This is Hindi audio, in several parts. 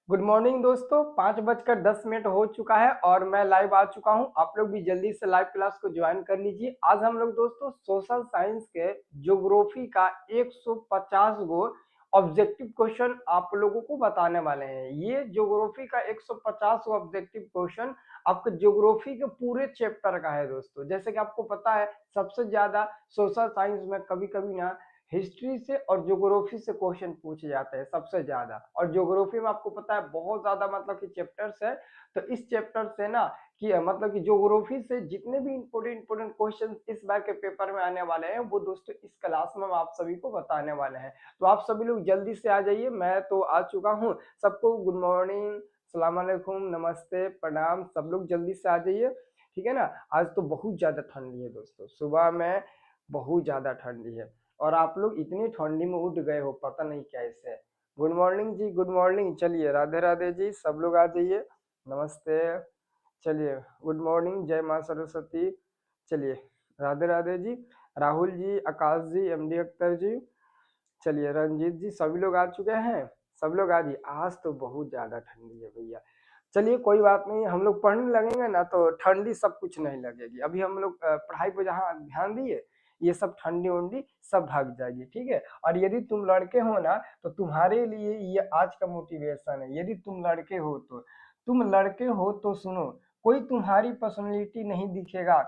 गुड मॉर्निंग दोस्तों, 5:10 हो चुका है और मैं लाइव आ चुका हूं। आप लोग भी जल्दी से लाइव क्लास को ज्वाइन कर लीजिए। आज हम लोग दोस्तों सोशल साइंस के ज्योग्राफी का 150 गो ऑब्जेक्टिव क्वेश्चन आप लोगों को बताने वाले हैं। ये ज्योग्राफी का 150 गो ऑब्जेक्टिव क्वेश्चन आपके ज्योग्राफी के पूरे चैप्टर का है दोस्तों। जैसे कि आपको पता है सबसे ज्यादा सोशल साइंस में कभी कभी ना हिस्ट्री से और ज्योग्राफी से क्वेश्चन पूछे जाते हैं सबसे ज्यादा। और ज्योग्राफी में आपको पता है बहुत ज्यादा मतलब कि चैप्टर्स है। तो इस चैप्टर से ना कि मतलब कि ज्योग्राफी से जितने भी इंपोर्टेंट क्वेश्चन इस बार के पेपर में आने वाले हैं वो दोस्तों इस क्लास में हम आप सभी को बताने वाले हैं। तो आप सभी लोग जल्दी से आ जाइए। मैं तो आ चुका हूँ। सबको गुड मॉर्निंग, सलाम अलैकुम, नमस्ते, प्रणाम। सब लोग जल्दी से आ जाइए, ठीक है ना। आज तो बहुत ज्यादा ठंडी है दोस्तों, सुबह में बहुत ज्यादा ठंडी है और आप लोग इतनी ठंडी में उठ गए हो पता नहीं कैसे। गुड मॉर्निंग जी, गुड मॉर्निंग। चलिए राधे राधे जी, सब लोग आ जाइए। नमस्ते। चलिए गुड मॉर्निंग, जय माँ सरस्वती। चलिए राधे राधे जी। राहुल जी, आकाश जी, एमडी अख्तर जी, चलिए रंजीत जी, सभी लोग आ चुके हैं। सब लोग आ जाइए। आज तो बहुत ज्यादा ठंडी है भैया। चलिए कोई बात नहीं, हम लोग पढ़ने लगेंगे ना तो ठंडी सब कुछ नहीं लगेगी। अभी हम लोग पढ़ाई पे जहाँ ध्यान दिए ये सब ठंडी उंडी सब भाग जाएगी, ठीक है। और यदि तुम लड़के हो ना तो तुम्हारे लिए ये आज का मोटिवेशन है। यदि तुम लड़के हो तो सुनो, कोई तुम्हारी पर्सनैलिटी नहीं दिखेगा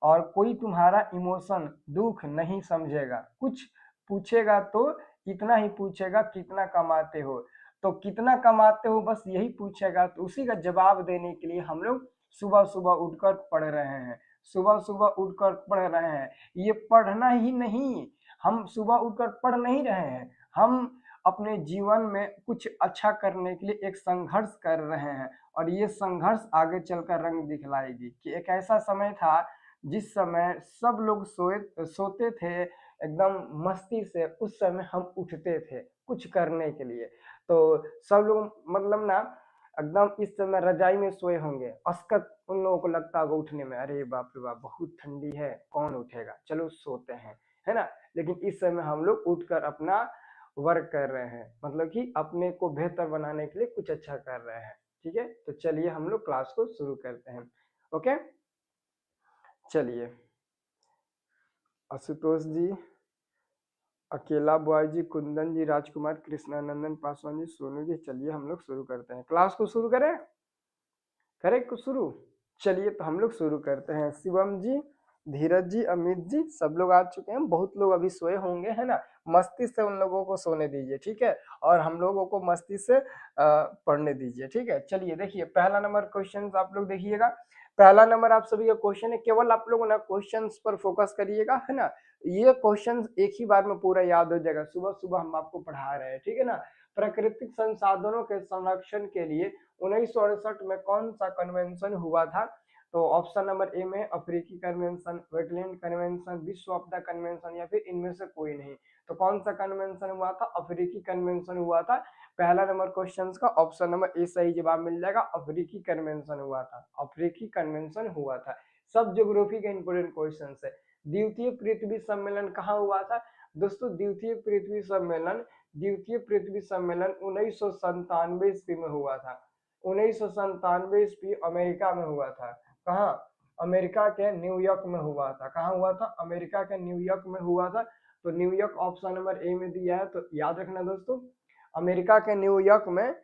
और कोई तुम्हारा इमोशन दुख नहीं समझेगा। कुछ पूछेगा तो इतना ही पूछेगा कितना कमाते हो, तो कितना कमाते हो बस यही पूछेगा। तो उसी का जवाब देने के लिए हम लोग सुबह सुबह उठकर पढ़ रहे हैं। सुबह सुबह उठकर पढ़ रहे हैं। ये पढ़ना ही नहीं, हम सुबह उठकर पढ़ नहीं रहे हैं, हम अपने जीवन में कुछ अच्छा करने के लिए एक संघर्ष कर रहे हैं। और ये संघर्ष आगे चलकर रंग दिखलाएगी। कि एक ऐसा समय था जिस समय सब लोग सोते थे एकदम मस्ती से, उस समय हम उठते थे कुछ करने के लिए। तो सब लोग मतलब ना एकदम इस समय रजाई में सोए होंगे, अस्कत उन लोगों को लगता होगा उठने में, अरे बाप रे बाप बहुत ठंडी है कौन उठेगा, चलो सोते हैं, है ना। लेकिन इस समय हम लोग उठकर अपना वर्क कर रहे हैं, मतलब कि अपने को बेहतर बनाने के लिए कुछ अच्छा कर रहे हैं, ठीक है। तो चलिए हम लोग क्लास को शुरू करते हैं। ओके, चलिए आशुतोष जी, अकेला बॉय जी, कुंदन जी, राजकुमार, कृष्णानंदन पासवान जी, सोनू जी, चलिए हम लोग शुरू करते हैं। क्लास को शुरू करें, करें कुछ शुरू। चलिए तो हम लोग शुरू करते हैं। शिवम जी, धीरज जी, अमित जी, सब लोग आ चुके हैं। बहुत लोग अभी सोए होंगे, है ना। मस्ती से उन लोगों को सोने दीजिए, ठीक है। और हम लोगों को मस्ती से पढ़ने दीजिए, ठीक है। चलिए देखिए पहला नंबर क्वेश्चन आप लोग देखिएगा। पहला नंबर आप सभी का क्वेश्चन है, केवल आप लोग ना क्वेश्चन पर फोकस करिएगा, है ना। ये क्वेश्चन एक ही बार में पूरा याद हो जाएगा। सुबह सुबह हम आपको पढ़ा रहे हैं, ठीक है ना। प्राकृतिक संसाधनों के संरक्षण के लिए 1968 में कौन सा कन्वेंशन हुआ था। तो ऑप्शन नंबर ए में अफ्रीकी कन्वेंशन, वेटलैंड कन्वेंशन, विश्व आपदा कन्वेंशन, या फिर इनमें से कोई नहीं। तो कौन सा कन्वेंशन हुआ था, अफ्रीकी कन्वेंशन हुआ था। पहला नंबर क्वेश्चन का ऑप्शन नंबर ए सही जवाब मिल जाएगा। अफ्रीकी कन्वेंशन हुआ था, अफ्रीकी कन्वेंशन हुआ था। सब ज्योग्राफी के इंपोर्टेंट क्वेश्चन है। द्वितीय पृथ्वी सम्मेलन कहाँ हुआ था दोस्तों। द्वितीय पृथ्वी सम्मेलन 1997 ईस्वी में हुआ था। 1997 ईस्वी अमेरिका में हुआ था। कहाँ, अमेरिका के न्यूयॉर्क में हुआ था। कहाँ हुआ था, अमेरिका के न्यूयॉर्क में हुआ था। तो न्यूयॉर्क ऑप्शन नंबर ए में दिया है, तो याद रखना दोस्तों। अमेरिका के न्यूयॉर्क में,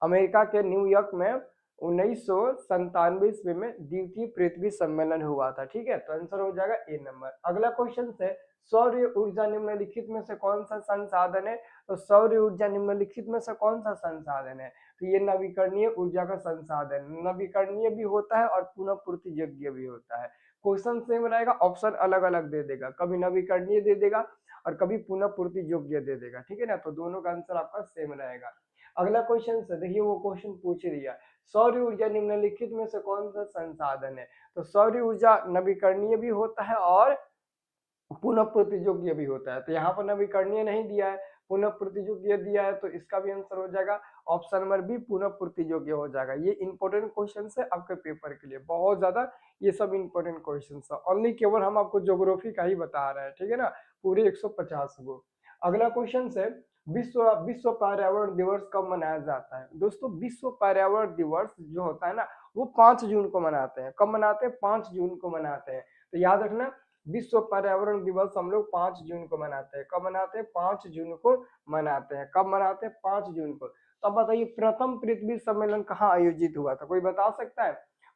अमेरिका के न्यूयॉर्क में 1997 ईस्वी में द्वितीय पृथ्वी सम्मेलन हुआ था, ठीक है। तो आंसर हो जाएगा ए नंबर। अगला क्वेश्चन है, सौर ऊर्जा निम्नलिखित में से कौन सा संसाधन है। तो सौर ऊर्जा निम्नलिखित में से कौन सा संसाधन है। तो ये नवीकरणीय ऊर्जा का संसाधन, नवीकरणीय भी होता है और पुनः पूर्ति योग्य भी होता है। क्वेश्चन सेम रहेगा, ऑप्शन अलग अलग दे देगा, कभी नवीकरणीय दे देगा और कभी पुनः पूर्ति योग्य दे देगा, ठीक है ना। तो दोनों का आंसर आपका सेम रहेगा। अगला क्वेश्चन से देखिए, वो क्वेश्चन पूछ दिया, सौर ऊर्जा निम्नलिखित में से कौन सा संसाधन है। तो सौर ऊर्जा नवीकरणीय भी होता है और पुनः प्रतियोग्य भी होता है। तो यहाँ पर नवीकरणीय नहीं दिया है, पुनः प्रतियोग्य दिया है, तो इसका भी आंसर हो जाएगा ऑप्शन नंबर बी, पुनः प्रतियोग्य हो जाएगा। ये इंपॉर्टेंट क्वेश्चन है आपके पेपर के लिए, बहुत ज्यादा ये सब इंपॉर्टेंट क्वेश्चन है। ओनली केवल हम आपको ज्योग्राफी का ही बता रहे हैं, ठीक है ना, पूरे 150 को। अगला क्वेश्चन है, विश्व विश्व पर्यावरण दिवस कब मनाया जाता है? दोस्तों विश्व पर्यावरण दिवस जो होता है ना वो 5 जून को मनाते हैं। कब मनाते हैं? 5 जून को मनाते हैं। तो याद रखना विश्व पर्यावरण दिवस हम लोग 5 जून को मनाते हैं। कब मनाते हैं? 5 जून को मनाते हैं। कब मनाते हैं? 5 जून को। तो अब बताइए प्रथम पृथ्वी सम्मेलन कहाँ आयोजित हुआ था? कोई बता सकता है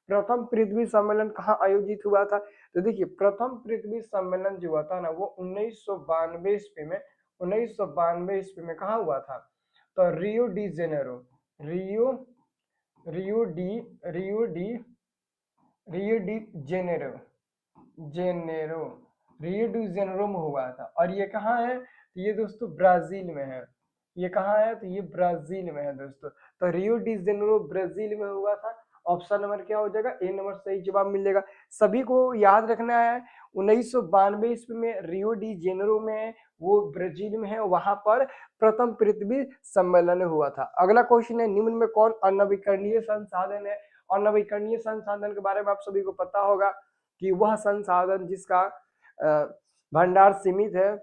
प्रथम पृथ्वी सम्मेलन कहाँ आयोजित हुआ था? तो देखिए प्रथम पृथ्वी सम्मेलन जो हुआ था ना वो 1992 ईस्वी में 1992 ईस्वी में कहाँ हुआ था? तो Rio de Janeiro, Rio Rio de Rio de Rio de Janeiro Janeiro Rio de Janeiro में हुआ था। और ये कहाँ है? तो ये दोस्तों ब्राजील में है। ये कहाँ है? तो ये ब्राजील में है दोस्तों। तो रियो डी जेनेरो ब्राजील में हुआ था। ऑप्शन नंबर क्या हो जाएगा? ए नंबर सही जवाब मिलेगा। सभी को याद रखना है 1992 ईस्वी में रियो डी जेनेरो में, वो ब्राजील में है, वहां पर प्रथम पृथ्वी सम्मेलन हुआ था। अगला क्वेश्चन है निम्न में कौन अनवीकरणीय संसाधन है? अनवीकरणीय संसाधन के बारे में आप सभी को पता होगा कि वह संसाधन जिसका भंडार सीमित है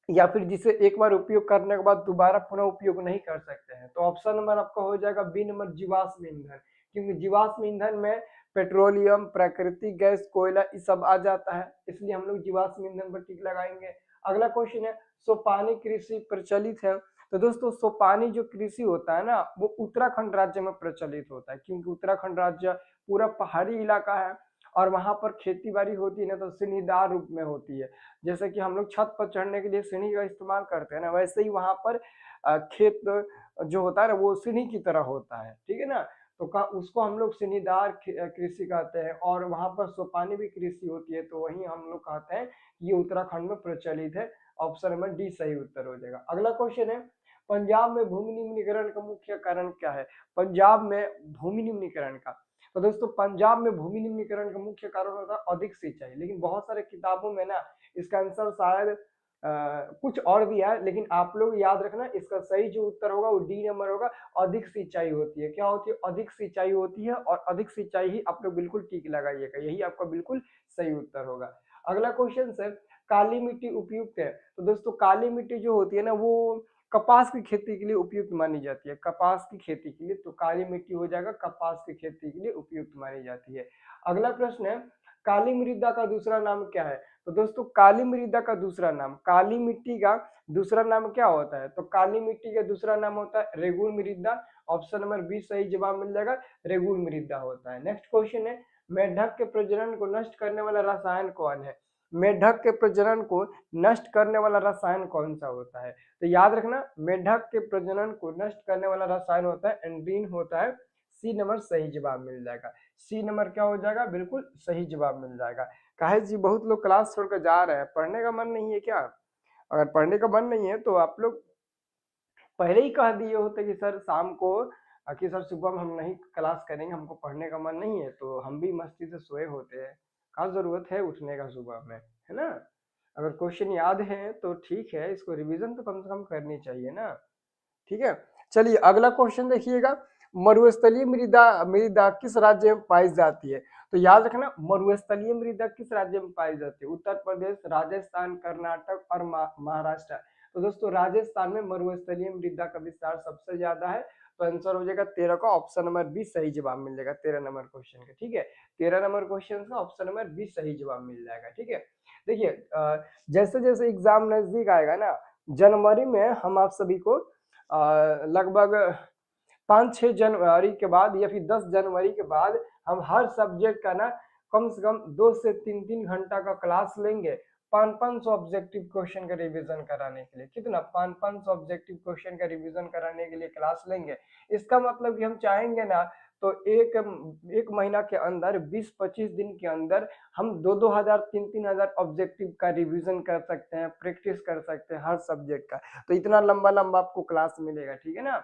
या फिर जिसे एक बार उपयोग करने के बाद दोबारा पुनः उपयोग नहीं कर सकते हैं। तो ऑप्शन नंबर आपका हो जाएगा बी नंबर जीवाश्म ईंधन, क्योंकि जीवाश्म ईंधन में पेट्रोलियम, प्राकृतिक गैस, कोयला ये सब आ जाता है, इसलिए हम लोग जीवाश्म ईंधन पर टिक लगाएंगे। अगला क्वेश्चन है सोपानी कृषि प्रचलित है? तो दोस्तों सोपानी जो कृषि होता है ना वो उत्तराखंड राज्य में प्रचलित होता है, क्योंकि उत्तराखंड राज्य पूरा पहाड़ी इलाका है और वहां पर खेती बाड़ी होती है ना तो सीढ़ीदार रूप में होती है। जैसे कि हम लोग छत पर चढ़ने के लिए सीढ़ी का इस्तेमाल करते हैं ना, वैसे ही वहां पर खेत जो होता है ना वो सीढ़ी की तरह होता है, ठीक है ना। तो उसको हम लोग सीढ़ीदार कृषि कहते हैं और वहां पर सोपानी भी कृषि होती है, तो वही हम लोग कहते हैं ये उत्तराखंड में प्रचलित है। ऑप्शन नंबर डी सही उत्तर हो जाएगा। अगला क्वेश्चन है पंजाब में भूमि निम्नीकरण का मुख्य कारण क्या है? पंजाब में भूमि निम्नीकरण का, तो दोस्तों पंजाब में भूमि निम्नीकरण का मुख्य कारण होता है अधिक सिंचाई, लेकिन बहुत सारे किताबों में ना इसका आंसर शायद कुछ और भी है, लेकिन आप लोग याद रखना इसका सही जो उत्तर होगा वो डी नंबर होगा। अधिक सिंचाई होती है। क्या होती है? अधिक सिंचाई होती है और अधिक सिंचाई ही आप लोग बिल्कुल टिक लगाइएगा, यही आपका बिल्कुल सही उत्तर होगा। अगला क्वेश्चन सर काली मिट्टी उपयुक्त है? तो दोस्तों काली मिट्टी जो होती है ना वो कपास की खेती के लिए उपयुक्त मानी जाती है। कपास की खेती के लिए तो काली मिट्टी हो जाएगा, कपास की खेती के लिए उपयुक्त मानी जाती है। अगला प्रश्न है काली मृदा का दूसरा नाम क्या है? तो दोस्तों काली मृदा का दूसरा नाम, काली मिट्टी का दूसरा नाम क्या होता है? तो काली मिट्टी का दूसरा नाम होता है रेगुल मृदा। ऑप्शन नंबर बी सही जवाब मिल जाएगा, रेगुल मृदा होता है। नेक्स्ट क्वेश्चन है मेढक के प्रजनन को नष्ट करने वाला रसायन कौन है? मेढक के प्रजनन को नष्ट करने वाला रसायन कौन सा होता है? तो याद रखना मेढक के प्रजनन को नष्ट करने वाला रसायन होता है एंड्रीन होता है। सी नंबर सही जवाब मिल जाएगा। सी नंबर क्या हो जाएगा? बिल्कुल सही जवाब मिल जाएगा। काहे जी बहुत लोग क्लास छोड़कर जा रहे हैं, पढ़ने का मन नहीं है क्या? अगर पढ़ने का मन नहीं है तो आप लोग पहले ही कह दिए होते कि सर शाम को कि सर सुबह में हम नहीं क्लास करेंगे, हमको पढ़ने का मन नहीं है, तो हम भी मस्ती से सोए होते हैं। क्या जरूरत है उठने का सुबह में, है ना। अगर क्वेश्चन याद है तो ठीक है, इसको रिवीजन तो कम से कम करनी चाहिए ना। ठीक है, चलिए अगला क्वेश्चन देखिएगा मरुस्थलीय मृदा मृदा किस राज्य में पाई जाती है? तो याद रखना मरुस्थलीय मृदा किस राज्य में पाई जाती है? उत्तर प्रदेश, राजस्थान, कर्नाटक और महाराष्ट्र। तो दोस्तों राजस्थान में मरुस्थलीय मृदा का विस्तार सबसे ज्यादा है। तो आंसर हो जाएगा 13 का ऑप्शन नंबर बी सही जवाब मिल जाएगा 13 नंबर क्वेश्चन का। ठीक है, 13 नंबर क्वेश्चन का ऑप्शन नंबर बी सही जवाब मिल जाएगा। ठीक है, देखिए जैसे जैसे एग्जाम नजदीक आएगा ना जनवरी में हम आप सभी को लगभग 5-6 जनवरी के बाद या फिर 10 जनवरी के बाद हम हर सब्जेक्ट का ना कम से कम 2 से 3 घंटा का क्लास लेंगे 500 ऑब्जेक्टिव क्वेश्चन का रिवीजन कराने के लिए। कितना? 500 ऑब्जेक्टिव क्वेश्चन का रिवीजन कराने के लिए क्लास लेंगे। इसका मतलब कि हम चाहेंगे ना तो एक महीना के अंदर 20-25 दिन के अंदर हम 2-2 हजार 3-3 हजार ऑब्जेक्टिव का रिवीजन कर सकते हैं, प्रैक्टिस कर सकते हैं हर सब्जेक्ट का। तो इतना लंबा लंबा आपको क्लास मिलेगा, ठीक है ना।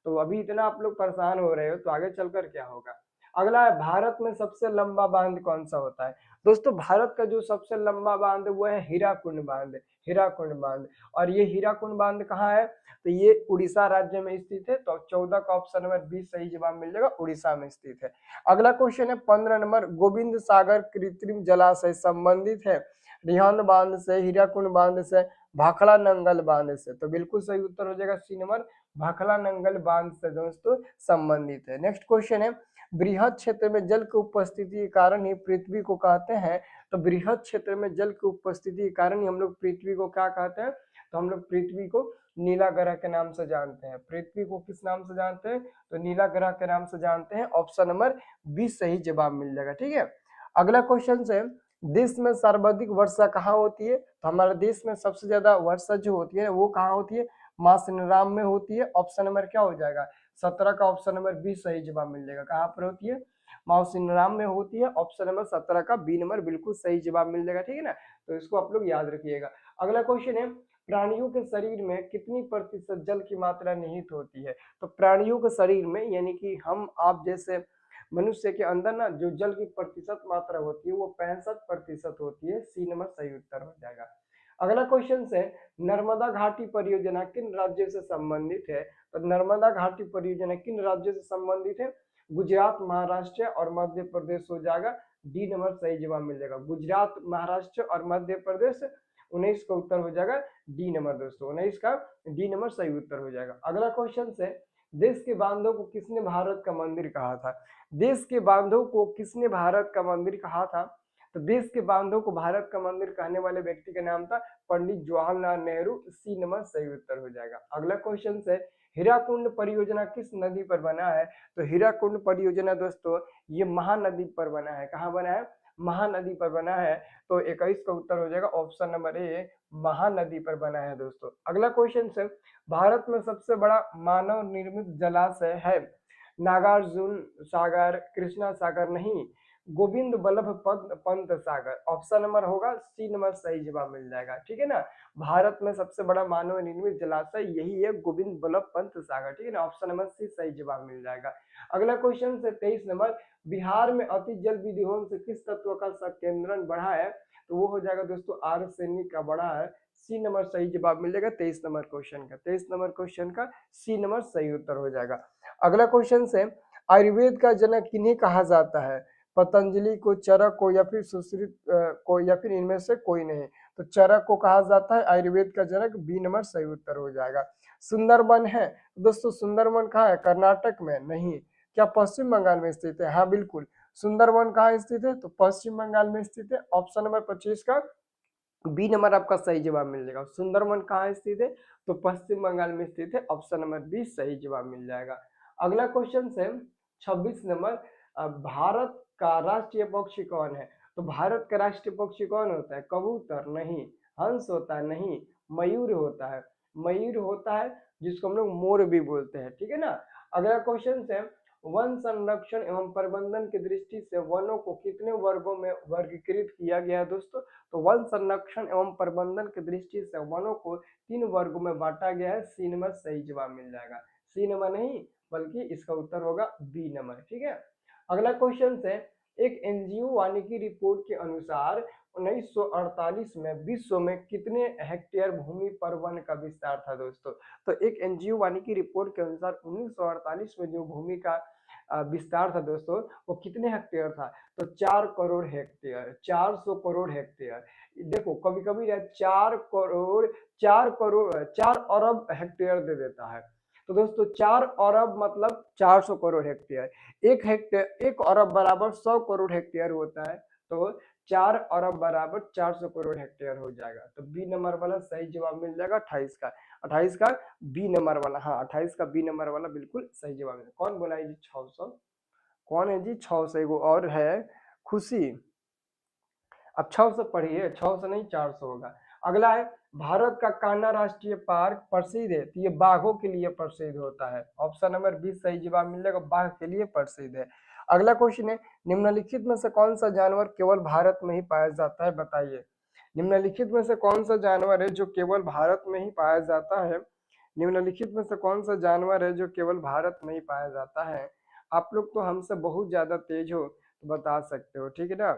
तो अभी इतना आप लोग परेशान हो रहे हो तो आगे चलकर क्या होगा। अगला है भारत में सबसे लंबा बांध कौन सा होता है? दोस्तों भारत का जो सबसे लंबा बांध वो है हीराकुंड बांध, हीराकुंड बांध। और ये हीराकुंड बांध कहाँ है? तो ये उड़ीसा राज्य में स्थित है। तो 14 का ऑप्शन नंबर 20 सही जवाब मिल जाएगा, उड़ीसा में स्थित है। अगला क्वेश्चन है 15 नंबर गोविंद सागर कृत्रिम जलाशय संबंधित है रिहांद बांध से, हीराकुंड बांध से, भाखड़ा नंगल बांध से। तो बिल्कुल सही उत्तर हो जाएगा सी नंबर, भाखड़ा नंगल बांध से दोस्तों संबंधित है। नेक्स्ट क्वेश्चन है, बृहद क्षेत्र में जल की उपस्थिति के कारण ही पृथ्वी को कहते हैं। तो बृहद क्षेत्र में जल की उपस्थिति के कारण ही हम लोग पृथ्वी को क्या कहते हैं? तो हम लोग पृथ्वी को नीला ग्रह के नाम से जानते हैं। पृथ्वी को किस नाम से जानते हैं? तो नीला ग्रह के नाम से जानते हैं। ऑप्शन नंबर 20 सही जवाब मिल जाएगा। ठीक है, अगला क्वेश्चन से, देश में सर्वाधिक वर्षा कहाँ होती है? तो हमारे देश में सबसे ज्यादा वर्षा जो होती है वो कहाँ होती है? मासिनराम में होती है। ऑप्शन नंबर क्या हो जाएगा? 17 का ऑप्शन नंबर 20 सही जवाब मिल जाएगा। कहाँ पर होती है? मासिनराम में होती है। ऑप्शन नंबर 17 का बी नंबर बिल्कुल सही जवाब मिल जाएगा। ठीक है ना, तो इसको आप लोग याद रखिएगा। अगला क्वेश्चन है, प्राणियों के शरीर में कितनी प्रतिशत जल की मात्रा निहित होती है? तो प्राणियों के शरीर में यानी कि हम आप जैसे मनुष्य के अंदर ना जो जल की प्रतिशत मात्रा होती है वो 65% होती है। सी नंबर सही उत्तर हो जाएगा। अगला क्वेश्चन से, नर्मदा घाटी परियोजना किन राज्यों से संबंधित है? तो नर्मदा घाटी परियोजना किन राज्यों से संबंधित है? गुजरात, महाराष्ट्र और मध्य प्रदेश हो जाएगा। डी नंबर सही जवाब मिल जाएगा। गुजरात, महाराष्ट्र और मध्य प्रदेश। 19 का उत्तर हो जाएगा डी नंबर दोस्तों, 19 का डी नंबर सही उत्तर हो जाएगा। अगला क्वेश्चन से, देश के बांधों को किसने भारत का मंदिर कहा था? देश के बांधों को किसने भारत का मंदिर कहा था? तो देश के बांधों को भारत का मंदिर कहने वाले व्यक्ति का नाम था पंडित जवाहरलाल नेहरू। सी नंबर सही उत्तर हो जाएगा। अगला क्वेश्चन से, हीराकुंड परियोजना किस नदी पर बना है? तो हीराकुंड परियोजना दोस्तों ये महानदी पर बना है। कहाँ बना है? महानदी पर बना है। तो 21 का उत्तर हो जाएगा ऑप्शन नंबर ए, महानदी पर बना है दोस्तों। अगला क्वेश्चन से, भारत में सबसे बड़ा मानव निर्मित जलाशय है? नागार्जुन सागर, कृष्णा सागर नहीं, गोविंद बल्लभ पंत सागर। ऑप्शन नंबर होगा सी नंबर सही जवाब मिल जाएगा। ठीक है ना, भारत में सबसे बड़ा मानव निर्मित जलाशय यही है, गोविंद बल्लभ पंत सागर। ठीक है ना, ऑप्शन नंबर सी सही जवाब मिल जाएगा। अगला क्वेश्चन से 23 नंबर, बिहार में अति जल विद्युत से किस तत्व का संकेंद्रण बढ़ा है? तो वो हो जाएगा दोस्तों आर्सेनिक का बढ़ा है। सी नंबर सही जवाब मिल जाएगा 23 नंबर क्वेश्चन का। 23 नंबर क्वेश्चन का सी नंबर सही उत्तर हो जाएगा। अगला क्वेश्चन से, आयुर्वेद का जनक किन्हें कहा जाता है? पतंजलि को, चरक को, या फिर सुश्रुत को, या फिर इनमें से कोई नहीं? तो चरक को कहा जाता है आयुर्वेद का जनक। बी नंबर सही उत्तर हो जाएगा। सुंदरबन है दोस्तों, सुंदरबन कहाँ है? कर्नाटक में नहीं, क्या पश्चिम बंगाल में स्थित है? हाँ बिल्कुल, सुंदरबन कहाँ स्थित है? तो पश्चिम बंगाल में स्थित है। ऑप्शन नंबर 25 का बी नंबर आपका सही जवाब मिल जाएगा। सुंदरबन कहाँ स्थित है? तो पश्चिम बंगाल में स्थित है। ऑप्शन नंबर बी सही जवाब मिल जाएगा। अगला क्वेश्चन से 26 नंबर, भारत का राष्ट्रीय पक्षी कौन है? तो भारत का राष्ट्रीय पक्षी कौन होता है? कबूतर नहीं, हंस होता है नहीं, मयूर होता है। मयूर होता है जिसको हम लोग मोर भी बोलते हैं। ठीक है ना। अगला क्वेश्चन से, वन संरक्षण एवं प्रबंधन की दृष्टि से वनों को कितने वर्गों में वर्गीकृत किया गया है दोस्तों? तो वन संरक्षण एवं प्रबंधन की दृष्टि से वनों को 3 वर्गों में बांटा गया है। सी नंबर सही जवाब मिल जाएगा। सी नंबर नहीं बल्कि इसका उत्तर होगा बी नंबर। ठीक है। अगला क्वेश्चन से, एक एनजीओ वानिकी रिपोर्ट के अनुसार 1948 में विश्व में कितने हेक्टेयर भूमि पर वन का विस्तार था दोस्तों? तो एक एनजीओ वानिकी रिपोर्ट के अनुसार 1948 में जो भूमि का विस्तार था दोस्तों वो कितने हेक्टेयर था? तो 4 करोड़ हेक्टेयर, 400 करोड़ हेक्टेयर। देखो कभी कभी 4 करोड़, 4 अरब हेक्टेयर दे देता है। तो दोस्तों 4 अरब मतलब 400 करोड़ हेक्टेयर। एक हेक्टेयर, 1 अरब बराबर 100 करोड़ हेक्टेयर होता है। तो 4 अरब बराबर 400 करोड़ हेक्टेयर हो जाएगा। तो बी नंबर वाला सही जवाब मिल जाएगा 28 का। 28 का बी नंबर वाला, हाँ 28 का बी नंबर वाला बिल्कुल सही जवाब है। कौन बोला है जी 600? कौन है जी 600? एगो और है खुशी। अब 600 पढ़िए, 600 नहीं 400 होगा। अगला है, भारत का कान्हा राष्ट्रीय पार्क प्रसिद्ध है, तो ये बाघों के लिए प्रसिद्ध होता है। ऑप्शन नंबर 20 सही जवाब मिल जाएगा, बाघ के लिए प्रसिद्ध है। अगला क्वेश्चन है, निम्नलिखित में से कौन सा जानवर केवल भारत में ही पाया जाता है? बताइए। निम्नलिखित में से कौन सा जानवर है जो केवल भारत में ही पाया जाता है? निम्नलिखित में से कौन सा जानवर है जो केवल भारत में ही पाया जाता है? आप लोग तो हमसे बहुत ज्यादा तेज हो तो बता सकते हो, ठीक है ना।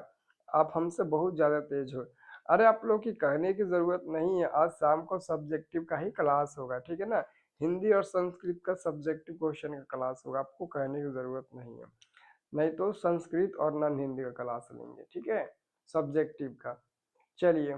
आप हमसे बहुत ज्यादा तेज हो। अरे आप लोग की कहने की जरूरत नहीं है, आज शाम को सब्जेक्टिव का ही क्लास होगा, ठीक है ना। हिंदी और संस्कृत का सब्जेक्टिव क्वेश्चन का क्लास होगा, आपको कहने की जरूरत नहीं है। नहीं तो संस्कृत और नॉन हिंदी का क्लास लेंगे, ठीक है, सब्जेक्टिव का। चलिए,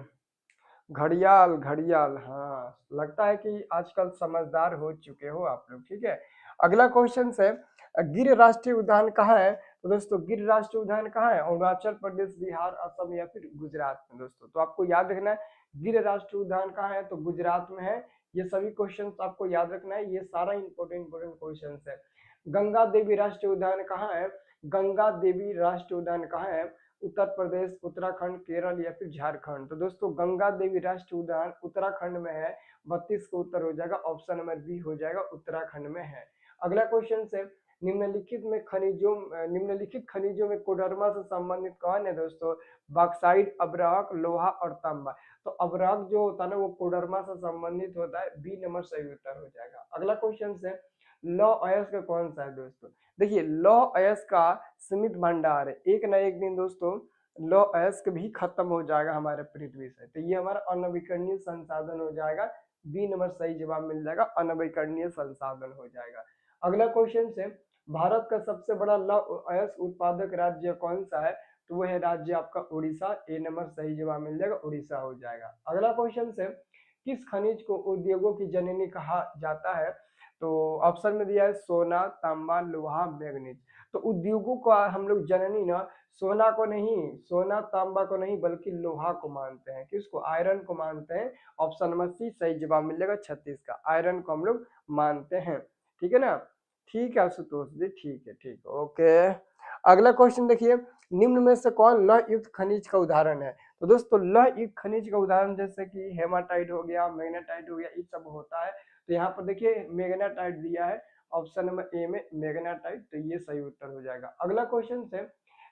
घड़ियाल घड़ियाल, हाँ लगता है कि आजकल समझदार हो चुके हो आप लोग। ठीक है, अगला क्वेश्चन है, गिर राष्ट्रीय उद्यान कहाँ है? तो दोस्तों गिर राष्ट्रीय उद्यान कहाँ है? अरुणाचल प्रदेश, बिहार, असम या फिर गुजरात में दोस्तों। तो आपको याद रखना है गिर राष्ट्रीय उद्यान कहाँ है, तो गुजरात में है। ये सभी क्वेश्चन आपको याद रखना है, ये सारा इंपोर्टेंट क्वेश्चन है। गंगा देवी राष्ट्रीय उद्यान कहाँ है? गंगा देवी राष्ट्रीय उद्यान कहाँ है? उत्तर प्रदेश, उत्तराखंड, केरल या फिर झारखंड। तो दोस्तों गंगा देवी राष्ट्रीय उद्यान उत्तराखंड में है। 32 का उत्तर हो जाएगा, ऑप्शन नंबर बी हो जाएगा, उत्तराखंड में है। अगला क्वेश्चन से, निम्नलिखित खनिजों में कोडरमा से संबंधित कौन है दोस्तों? बॉक्साइट, अब्राक, लोहा और तांबा। तो अब्राक जो होता है ना वो कोडरमा से संबंधित होता है, बी नंबर सही उत्तर हो जाएगा। अगला क्वेश्चन से, लौ अयस्क कौन सा है दोस्तों? देखिए लौह अयस्क का सीमित भंडार है, एक न एक दिन दोस्तों लौह अयस्क भी खत्म हो जाएगा हमारे पृथ्वी से। तो ये हमारा अनवीकरणीय संसाधन हो जाएगा, बी नंबर सही जवाब मिल जाएगा, अनवीकरणीय संसाधन हो जाएगा। अगला क्वेश्चन से, भारत का सबसे बड़ा लौह अयस्क उत्पादक राज्य कौन सा है? तो वह है राज्य आपका उड़ीसा, ए नंबर सही जवाब मिल जाएगा, उड़ीसा हो जाएगा। अगला क्वेश्चन से, किस खनिज को उद्योगों की जननी कहा जाता है? तो ऑप्शन में दिया है सोना, तांबा, लोहा, मैग्नीज। तो उद्योगों को हम लोग जननी ना सोना को नहीं, सोना तांबा को नहीं, बल्कि लोहा को मानते हैं। किसको? आयरन को मानते हैं। ऑप्शन नंबर सी सही जवाब मिलेगा 36 का, आयरन को हम लोग मानते हैं। ठीक है ना? ठीक है आशुतोष जी, ठीक है, ठीक है, ओके। अगला क्वेश्चन देखिए, निम्न में से कौन लौह युक्त खनिज का उदाहरण है? तो दोस्तों लौह युक्त खनिज का उदाहरण जैसे कि हेमाटाइट हो गया, मैग्नेटाइट हो गया, ये सब होता है। तो यहाँ पर देखिए मैग्नेटाइट दिया है, ऑप्शन नंबर ए में मैग्नेटाइट, तो ये सही उत्तर हो जाएगा। अगला क्वेश्चन है,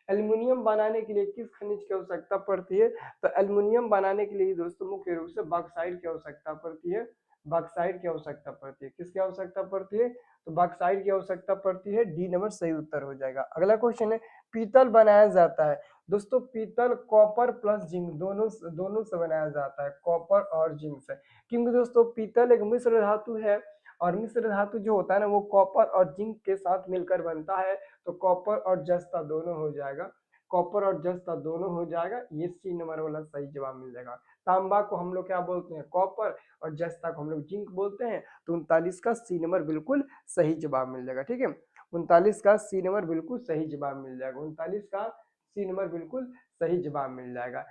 एल्युमिनियम बनाने के लिए किस खनिज की आवश्यकता पड़ती है? तो एल्युमिनियम बनाने के लिए दोस्तों मुख्य रूप से बॉक्साइट की आवश्यकता पड़ती है। बॉक्साइट की आवश्यकता पड़ती है, किसकी आवश्यकता पड़ती है? तो बॉक्साइट की आवश्यकता पड़ती है, डी नंबर सही उत्तर हो जाएगा। अगला क्वेश्चन है, पीतल बनाया जाता है। दोस्तों पीतल कॉपर प्लस जिंक दोनों दोनों से बनाया जाता है, कॉपर और जिंक से। क्योंकि दोस्तों पीतल एक मिश्र धातु है, और मिश्र धातु जो होता है ना वो कॉपर और जिंक के साथ मिलकर बनता है। तो कॉपर और जस्ता दोनों हो जाएगा, कॉपर और जस्ता दोनों हो जाएगा, ये सी नंबर वाला सही जवाब मिल जाएगा। तांबा को हम लोग क्या बोलते हैं? कॉपर, और जस्ता को हम लोग जिंक बोलते हैं। तो 39 का सी नंबर बिल्कुल सही जवाब मिल जाएगा। ठीक है, 39 का सी नंबर बिल्कुल सही जवाब मिल जाएगा, 39 का सी नंबर बिल्कुल सही जवाब मिल जाएगा।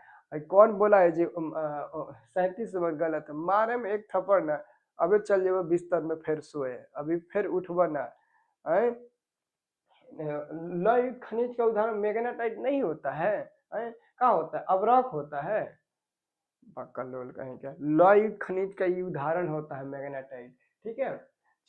कौन बोला है जी 37 नंबर गलत है, मारे में एक थप्पड़ ना, अबे चल जेबो बिस्तर में फिर सोए, अभी फिर उठबो ना। लौह युक्त खनिज का उदाहरण मैग्नेटाइट नहीं होता है, क्या होता है? अवरक होता है, बकलोल कहीं क्या। लौह युक्त खनिज का ये उदाहरण होता है मैग्नेटाइट। ठीक है,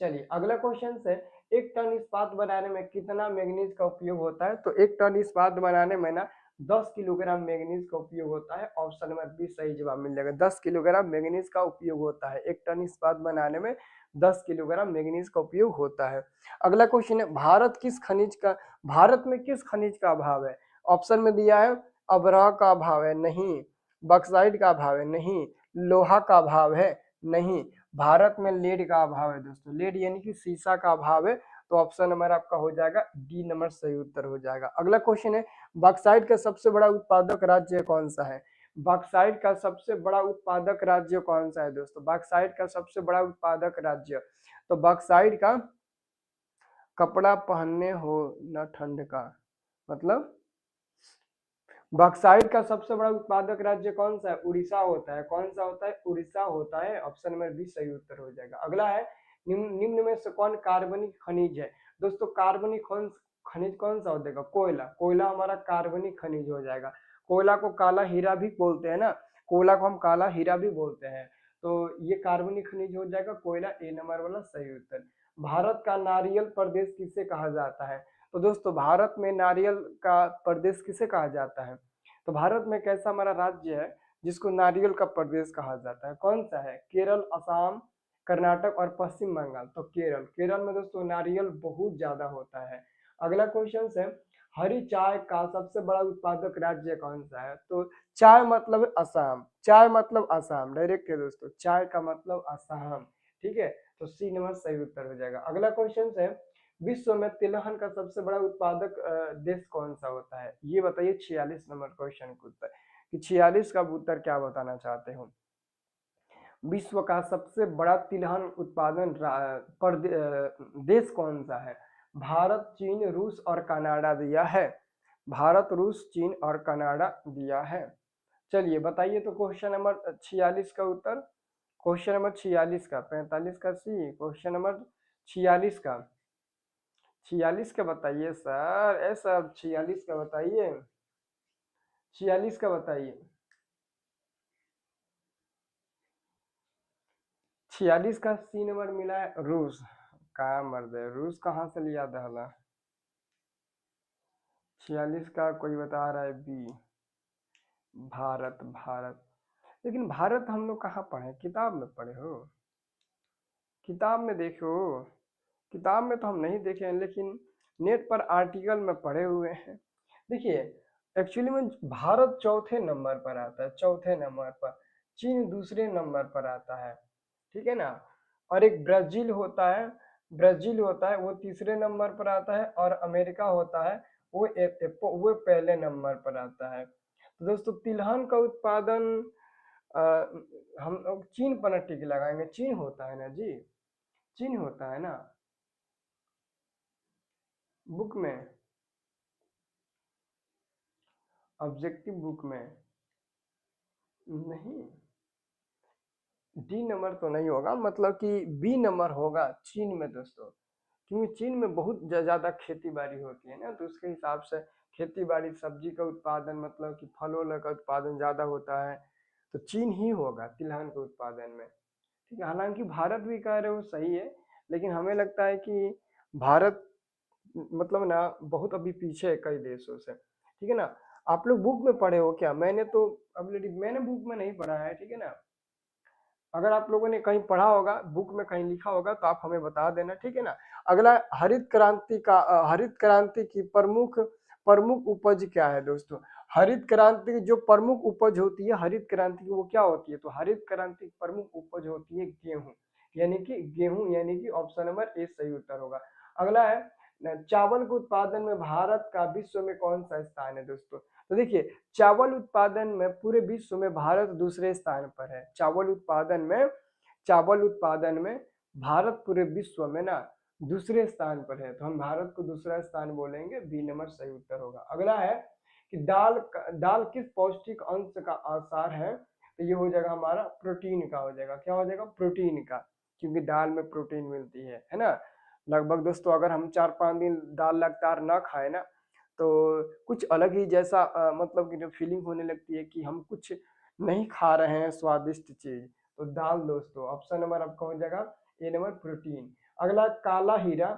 चलिए अगला क्वेश्चन से, एक टन इस्पात बनाने में कितना मैग्नीज का उपयोग होता है? तो एक टन इस्पात बनाने में ना 10 किलोग्राम मैग्नीज का उपयोग होता है, ऑप्शन नंबर बी सही जवाब मिल जाएगा। 10 किलोग्राम मैग्नीज का उपयोग होता है, एक टन इस्पात बनाने में 10 किलोग्राम मैग्नीज का उपयोग होता है। अगला क्वेश्चन है, भारत में किस खनिज का अभाव है? ऑप्शन में दिया है अब्रह का अभाव है, नहीं। बॉक्साइट का अभाव है, नहीं। लोहा का अभाव है, नहीं। भारत में लेड का अभाव है दोस्तों, लेड यानी कि सीसा का अभाव है। तो ऑप्शन नंबर आपका हो जाएगा डी नंबर सही उत्तर हो जाएगा। अगला क्वेश्चन है, बॉक्साइट का सबसे बड़ा उत्पादक राज्य कौन सा है? बॉक्साइट का सबसे बड़ा उत्पादक राज्य कौन सा है दोस्तों? बॉक्साइट का सबसे बड़ा उत्पादक राज्य, तो बॉक्साइट का कपड़ा पहनने हो न ठंड का, मतलब बॉक्साइट का सबसे बड़ा उत्पादक राज्य कौन सा है? उड़ीसा होता है। कौन सा होता है? उड़ीसा होता है, ऑप्शन नंबर बी सही उत्तर हो जाएगा। अगला है, निम्न में से कौन कार्बनिक खनिज है? दोस्तों कार्बनिक खनिज कौन सा होता है? कोयला, कोयला हमारा कार्बनिक खनिज हो जाएगा। कोयला को काला हीरा भी बोलते हैं ना, कोयला को हम काला हीरा भी बोलते हैं, तो ये कार्बनिक खनिज हो जाएगा कोयला, ए नंबर वाला सही उत्तर। भारत का नारियल प्रदेश किसे कहा जाता है? तो दोस्तों भारत में नारियल का प्रदेश किसे कहा जाता है? तो भारत में कैसा हमारा राज्य है जिसको नारियल का प्रदेश कहा जाता है? कौन सा है? केरल, असम, कर्नाटक और पश्चिम बंगाल। तो केरल, केरल में दोस्तों नारियल बहुत ज्यादा होता है। अगला क्वेश्चन है, हरी चाय का सबसे बड़ा उत्पादक राज्य कौन सा है? तो चाय मतलब असम, चाय मतलब असम, डायरेक्ट है दोस्तों, चाय का मतलब असम। ठीक है, तो सी नंबर सही उत्तर हो जाएगा। अगला क्वेश्चन है, विश्व में तिलहन का सबसे बड़ा उत्पादक देश कौन सा होता है? ये बताइए 46 नंबर क्वेश्चन का उत्तर। कि 46 का उत्तर क्या बताना चाहते हो। विश्व का सबसे बड़ा तिलहन उत्पादन देश कौन सा है। भारत, चीन, रूस और कनाडा दिया है। भारत, रूस, चीन और कनाडा दिया है। चलिए बताइए तो क्वेश्चन नंबर 46 का उत्तर। क्वेश्चन नंबर 46 का, 45 का सी, क्वेश्चन नंबर 46 का, 46 का बताइए सर, ऐसा 46 का बताइए, 46 का बताइए, 46 का सी नंबर मिला है रूस। कहाँ मर्द है, रूस कहाँ से लिया दहला। 46 का कोई बता रहा है बी, भारत, भारत। लेकिन भारत हम लोग कहाँ पढ़े, किताब में पढ़े हो, किताब में देखो, किताब में तो हम नहीं देखे हैं, लेकिन नेट पर आर्टिकल में पढ़े हुए हैं। देखिए एक्चुअली में भारत चौथे नंबर पर आता है, चौथे नंबर पर। चीन दूसरे नंबर पर आता है, ठीक है ना। और एक ब्राजील होता है, ब्राजील होता है वो तीसरे नंबर पर आता है। और अमेरिका होता है वो पहले नंबर पर आता है। तो दोस्तों तिलहन का उत्पादन अ, हम लोग चीन पर टिक लगाएंगे, चीन होता है ना जी, चीन होता है ना बुक में, ऑब्जेक्टिव बुक में नहीं। डी नंबर तो नहीं होगा, मतलब कि बी नंबर होगा चीन में दोस्तों। क्योंकि चीन में बहुत ज्यादा खेती बाड़ी होती है ना, तो उसके हिसाब से खेती बाड़ी, सब्जी का उत्पादन, मतलब कि फलों का उत्पादन ज्यादा होता है, तो चीन ही होगा तिलहन के उत्पादन में। ठीक है, हालांकि भारत भी कह रहे हो सही है, लेकिन हमें लगता है कि भारत मतलब ना बहुत अभी पीछे है कई देशों से, ठीक है ना। आप लोग बुक में पढ़े हो क्या, मैंने तो ऑलरेडी, मैंने बुक में नहीं पढ़ा है, ठीक है ना। अगर आप लोगों ने कहीं पढ़ा होगा, बुक में कहीं लिखा होगा, तो आप हमें बता देना, ठीक है ना। अगला, हरित क्रांति का हरित क्रांति की प्रमुख प्रमुख उपज क्या है दोस्तों। हरित क्रांति की जो प्रमुख उपज होती है हरित क्रांति की, वो क्या होती है, तो हरित क्रांति की प्रमुख उपज होती है गेहूं, यानी कि गेहूं, यानी कि ऑप्शन नंबर ए सही उत्तर होगा। अगला है चावल के उत्पादन में भारत का विश्व में कौन सा स्थान है दोस्तों। तो देखिए चावल उत्पादन में पूरे विश्व में भारत दूसरे स्थान पर है। चावल उत्पादन में, चावल उत्पादन में भारत पूरे विश्व में ना दूसरे स्थान पर है, तो हम भारत को दूसरा स्थान बोलेंगे, बी नंबर सही उत्तर होगा। अगला है कि दाल किस पौष्टिक अंश का आसार है, तो ये हो जाएगा हमारा प्रोटीन का हो जाएगा, क्या हो जाएगा, प्रोटीन का, क्योंकि दाल में प्रोटीन मिलती है ना। लगभग दोस्तों अगर हम 4-5 दिन दाल लगातार ना खाए ना, तो कुछ अलग ही जैसा मतलब कि जो फीलिंग होने लगती है कि हम कुछ नहीं खा रहे हैं स्वादिष्ट चीज। तो दाल दोस्तों ऑप्शन नंबर आपका हो जाएगा ए नंबर, प्रोटीन। अगला काला हीरा,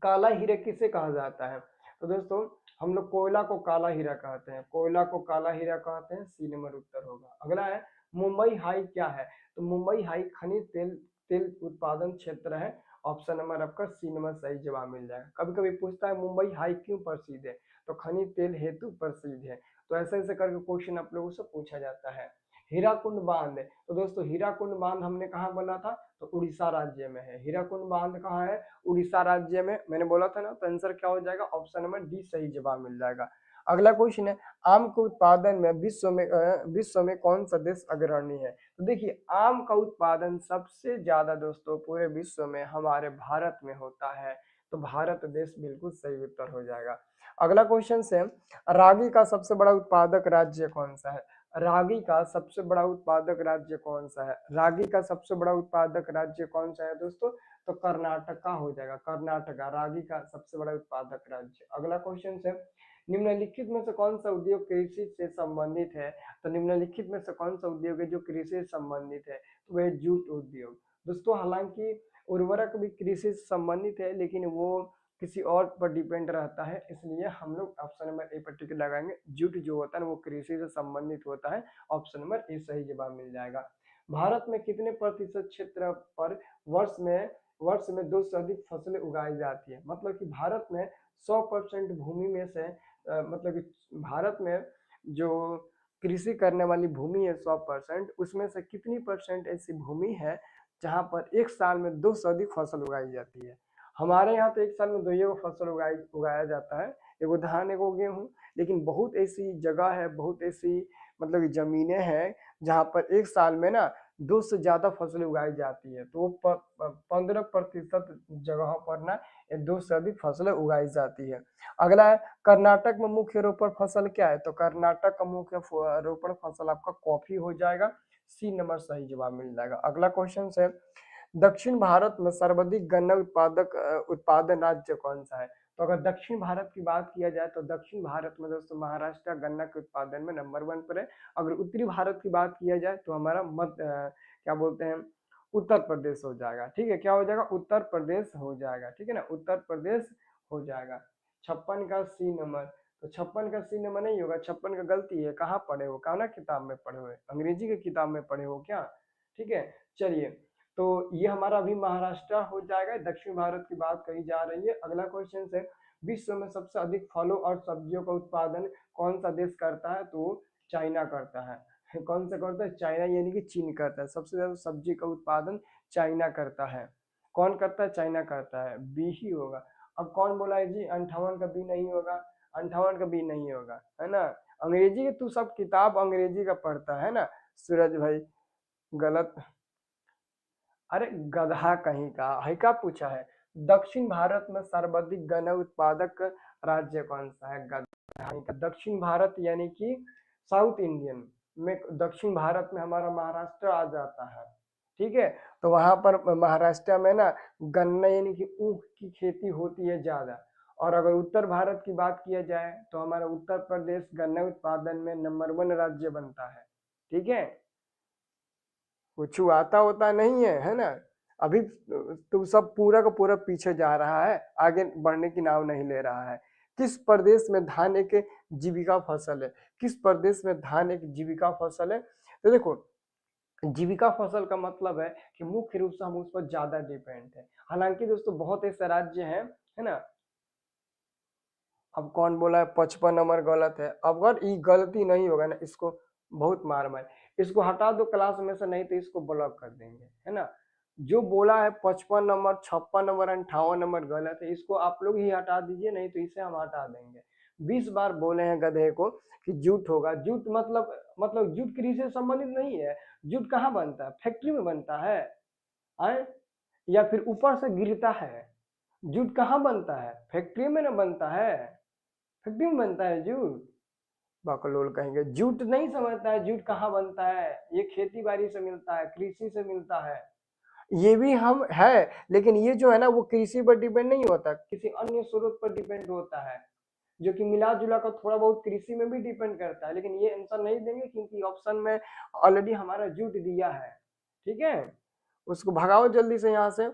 काला हीरा किसे कहा जाता है, तो दोस्तों हम लोग कोयला को काला हीरा कहते हैं, कोयला को काला हीरा कहते हैं, सी नंबर उत्तर होगा। अगला है मुंबई हाई क्या है, तो मुंबई हाई खनिज तेल तेल उत्पादन क्षेत्र है, ऑप्शन नंबर आपका सी नंबर सही जवाब मिल जाएगा। कभी कभी पूछता है मुंबई हाई क्यों प्रसिद्ध है, तो खनिज तेल हेतु प्रसिद्ध है। तो ऐसे ऐसे करके क्वेश्चन आप लोगों से पूछा जाता है। हीराकुंड बांध, तो दोस्तों हीराकुंड बांध हमने कहाँ बोला था, तो उड़ीसा राज्य में है। हीराकुंड बांध कहाँ है, उड़ीसा राज्य में, मैंने बोला था ना, तो आंसर क्या हो जाएगा, ऑप्शन नंबर डी सही जवाब मिल जाएगा। अगला क्वेश्चन है आम के उत्पादन में विश्व में कौन सा देश अग्रणी है। तो देखिए आम का उत्पादन सबसे ज्यादा दोस्तों पूरे विश्व में हमारे भारत में होता है, तो भारत देश बिल्कुल सही उत्तर हो जाएगा। अगला क्वेश्चन से रागी का सबसे बड़ा उत्पादक राज्य कौन सा है, रागी का सबसे बड़ा उत्पादक राज्य कौन सा है, रागी का सबसे बड़ा उत्पादक राज्य कौन सा है दोस्तों, तो कर्नाटका हो जाएगा, कर्नाटका रागी का सबसे बड़ा उत्पादक राज्य। अगला क्वेश्चन से निम्नलिखित में से कौन सा उद्योग कृषि से संबंधित है, तो निम्नलिखित में से कौन सा उद्योग है जो कृषि से संबंधित है, तो वह जूट उद्योग। दोस्तों हालांकि उर्वरक भी कृषि से संबंधित है, लेकिन वो किसी और पर डिपेंड रहता है, इसलिए हम लोग ऑप्शन नंबर ए पर टिक लगाएंगे। जूट जो होता है वो कृषि से संबंधित होता है, ऑप्शन नंबर ए सही जवाब मिल जाएगा। भारत में कितने प्रतिशत क्षेत्र पर वर्ष में 2 से अधिक फसलें उगाई जाती है, मतलब कि भारत में 100% भूमि में से मतलब कि भारत में जो कृषि करने वाली भूमि है 100%, उसमें से कितनी परसेंट ऐसी भूमि है जहां पर एक साल में 2 से अधिक फसल उगाई जाती है। हमारे यहाँ तो एक साल में 2 ही फसल उगाया जाता है, एगो धान एगो गेहूँ, लेकिन बहुत ऐसी जगह है, बहुत ऐसी मतलब जमीनें हैं जहाँ पर एक साल में ना 2 से ज्यादा फसलें उगाई जाती है। तो वो 15% जगहों पर ना 2 से अधिक फसलें उगाई जाती है। अगला है कर्नाटक में मुख्य रोपण फसल क्या है? तो कर्नाटक का मुख्य रोपण फसल आपका कॉफी हो जाएगा। सी नंबर सही जवाब मिल जाएगा। अगला क्वेश्चन है दक्षिण भारत में सर्वाधिक गन्ना उत्पादन राज्य कौन सा है? तो अगर दक्षिण भारत की बात किया जाए तो दक्षिण भारत में दोस्तों महाराष्ट्र गन्ना के उत्पादन में नंबर 1 पर है। अगर उत्तरी भारत की बात किया जाए तो हमारा क्या बोलते हैं उत्तर प्रदेश हो जाएगा। ठीक है, क्या हो जाएगा? उत्तर प्रदेश हो जाएगा। ठीक है ना, उत्तर प्रदेश हो जाएगा। 56 का सी नंबर, तो 56 का सी नंबर नहीं होगा, 56 का गलती है। कहाँ पढ़े हो? कौन किताब में पढ़े हुए? अंग्रेजी की किताब में पढ़े हो क्या? ठीक है, चलिए, तो ये हमारा अभी महाराष्ट्र हो जाएगा। दक्षिण भारत की बात कही जा रही है। अगला क्वेश्चन है विश्व में सबसे अधिक फलों और सब्जियों का उत्पादन कौन सा देश करता है? तो चाइना करता है। कौन सा करता है? चाइना, यानी कि चीन करता है। सबसे ज्यादा सब्जी का उत्पादन चाइना करता है। कौन करता है? चाइना करता है। बी ही होगा। अब कौन बोला है जी 58 का बी नहीं होगा? 58 का बी नहीं होगा, है ना। अंग्रेजी की तू सब किताब अंग्रेजी का पढ़ता है ना सूरज भाई। गलत। अरे गधा कहीं का है, क्या पूछा है? दक्षिण भारत में सर्वाधिक गन्ना उत्पादक राज्य कौन सा है? गधा कहीं का। दक्षिण भारत यानी कि साउथ इंडियन में दक्षिण भारत में हमारा महाराष्ट्र आ जाता है। ठीक है, तो वहां पर महाराष्ट्र में ना गन्ना यानी कि ऊख की खेती होती है ज्यादा। और अगर उत्तर भारत की बात किया जाए तो हमारा उत्तर प्रदेश गन्ना उत्पादन में नंबर 1 राज्य बनता है। ठीक है, कुछ आता होता नहीं है ना। अभी तू सब पूरा का पूरा पीछे जा रहा है, आगे बढ़ने की नाव नहीं ले रहा है। किस प्रदेश में धान एक जीविका फसल है? किस प्रदेश में धान एक जीविका फसल है? तो देखो, जीविका फसल का मतलब है कि मुख्य रूप से हम उस पर ज्यादा डिपेंड है। हालांकि दोस्तों बहुत ऐसे राज्य हैं, है ना। अब कौन बोला है 55 नंबर गलत है? अब अगर ये गलती नहीं होगा ना, इसको बहुत मार मार, इसको हटा दो क्लास में से, नहीं तो इसको ब्लॉक कर देंगे, है ना। जो बोला है 55 नंबर 56 नंबर 58 नंबर गलत है, इसको आप लोग ही हटा दीजिए, नहीं तो इसे हम हटा देंगे। 20 बार बोले हैं गधे को कि जूट होगा। जूट मतलब जूट कृषि से संबंधित नहीं है। जूट कहाँ बनता है? फैक्ट्री में बनता है आए? या फिर ऊपर से गिरता है? जूट कहाँ बनता है? फैक्ट्री में ना बनता है। फैक्ट्री में बनता है जूट। बकलोल कहेंगे, जूट नहीं समझता है जूट कहाँ बनता है। ये खेती बाड़ी से मिलता है, कृषि से मिलता है। ये भी हम है, लेकिन ये जो है ना वो कृषि पर डिपेंड नहीं होता, किसी अन्य स्रोत पर डिपेंड होता है, जो कि मिला जुला कर थोड़ा बहुत कृषि में भी डिपेंड करता है। लेकिन ये आंसर नहीं देंगे क्योंकि ऑप्शन में ऑलरेडी हमारा जूट दिया है। ठीक है, उसको भगाओ जल्दी से यहाँ से।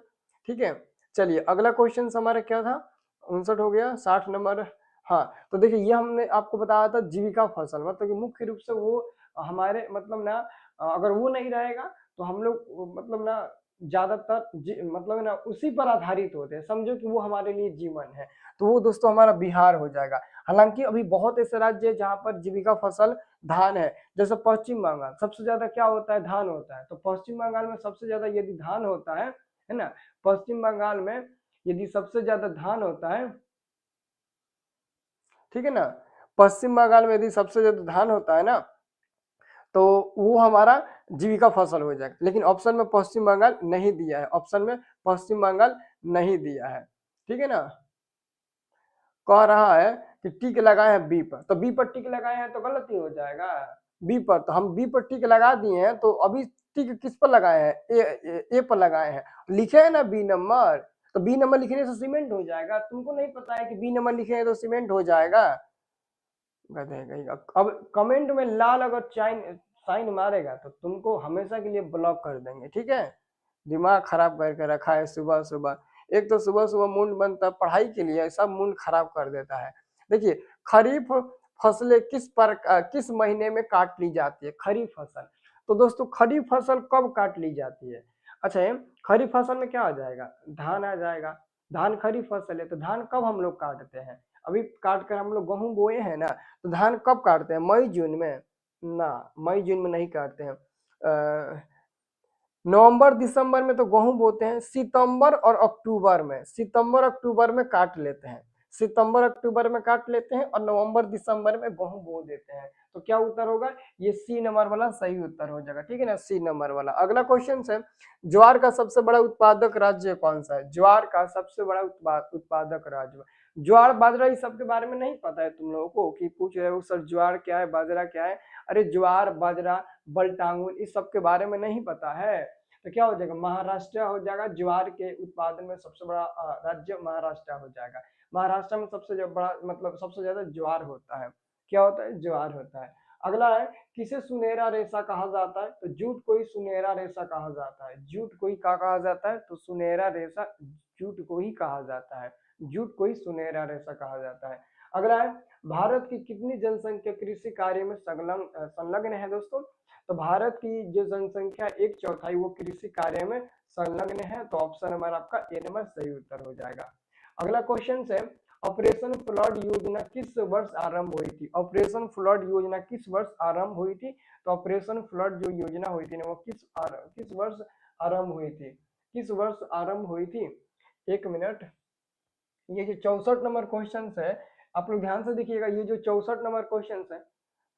ठीक है, चलिए अगला क्वेश्चन हमारा क्या था? 59 हो गया। 60 नंबर। हाँ, तो देखिए ये हमने आपको बताया था जीविका फसल, मतलब कि मुख्य रूप से वो हमारे मतलब ना अगर वो नहीं रहेगा तो हम लोग मतलब ना ज्यादातर मतलब ना उसी पर आधारित होते हैं। समझो कि वो हमारे लिए जीवन है। तो वो दोस्तों हमारा बिहार हो जाएगा। हालांकि अभी बहुत ऐसे राज्य है जहाँ पर जीविका फसल धान है। जैसे पश्चिम बंगाल, सबसे ज्यादा क्या होता है? धान होता है। तो पश्चिम बंगाल में सबसे ज्यादा यदि धान होता है ना, पश्चिम बंगाल में यदि सबसे ज्यादा धान होता है, ठीक है ना, पश्चिम बंगाल में यदि सबसे ज्यादा धान होता है ना, तो वो हमारा जीविका फसल हो जाएगा। लेकिन ऑप्शन में पश्चिम बंगाल नहीं दिया है, ऑप्शन में पश्चिम बंगाल नहीं दिया है। ठीक है ना, कह रहा है कि टिक लगाए हैं बी पर, तो बी पर टिक लगाए हैं तो गलती हो जाएगा। बी पर, तो हम बी पर टिक लगा दिए हैं, तो अभी टिक किस पर लगाए हैं? ए पर लगाए हैं। लिखे है ना बी नंबर, तो बी नंबर लिखने से सीमेंट हो जाएगा। तुमको नहीं पता है कि बी नंबर लिखे हैं तो सीमेंट हो जाएगा? अब कमेंट में लाल अगर साइन मारेगा तो तुमको हमेशा के लिए ब्लॉक कर देंगे। ठीक है, दिमाग खराब करके रखा है सुबह सुबह। एक तो सुबह सुबह मूड बनता पढ़ाई के लिए, सब मूड खराब कर देता है। देखिए, खरीफ फसलें किस महीने में काट ली जाती है? खरीफ फसल। तो दोस्तों खरीफ फसल कब काट ली जाती है? अच्छा, खरीफ फसल में क्या आ जाएगा? धान आ जाएगा। धान खरीफ फसल है, तो धान कब हम लोग काटते हैं? अभी काट कर हम लोग गेहूं बोए हैं ना, तो धान कब काटते हैं? मई जून में ना, मई जून में नहीं काटते हैं। नवंबर दिसंबर में तो गेहूं बोते हैं। सितंबर और अक्टूबर में काट लेते हैं। सितंबर अक्टूबर में काट लेते हैं और नवंबर दिसंबर में गेहूं बो देते हैं। तो क्या उत्तर होगा, ये सी नंबर वाला सही उत्तर हो जाएगा, ठीक है ना, सी नंबर वाला। अगला क्वेश्चन है, ज्वार का सबसे बड़ा उत्पादक राज्य कौन सा है? ज्वार का सबसे बड़ा उत्पादक राज्य, ज्वार बाजरा इस सब के बारे में नहीं पता है तुम लोगों को, कि पूछ रहे हो सर ज्वार क्या है, बाजरा क्या है? अरे ज्वार बाजरा बलटांगुल इस सब के बारे में नहीं पता है, तो क्या हो जाएगा, महाराष्ट्र हो जाएगा। ज्वार के उत्पादन में सबसे बड़ा राज्य महाराष्ट्र हो जाएगा। महाराष्ट्र में सबसे बड़ा मतलब सबसे ज्यादा ज्वार होता है। क्या होता है, ज्वार होता है। अगला है, किसे सुनहरा रेशा कहा जाता है? तो जूट को ही सुनहरा रेशा कहा जाता है। जूट को ही क्या कहा जाता है? तो सुनहरा रेशा जूट को ही कहा जाता है। जूट को ही सुनहरा रेशा कहा जाता है। अगला है, भारत की कितनी जनसंख्या कृषि कार्य में संलग्न है दोस्तों? तो भारत की जो जनसंख्या 1/4 वो कृषि कार्य में संलग्न है। तो ऑप्शन नंबर आपका ए नंबर सही उत्तर हो जाएगा। अगला क्वेश्चन है, ऑपरेशन फ्लड योजना किस वर्ष आरंभ हुई थी? ऑपरेशन फ्लड योजना किस वर्ष आरंभ हुई थी? तो ऑपरेशन फ्लड जो योजना हुई थी ना वो किस वर्ष आरंभ हुई थी? किस वर्ष आरंभ हुई थी? एक मिनट, ये जो 64 नंबर क्वेश्चन है, आप लोग ध्यान से देखिएगा, ये जो 64 नंबर क्वेश्चन है,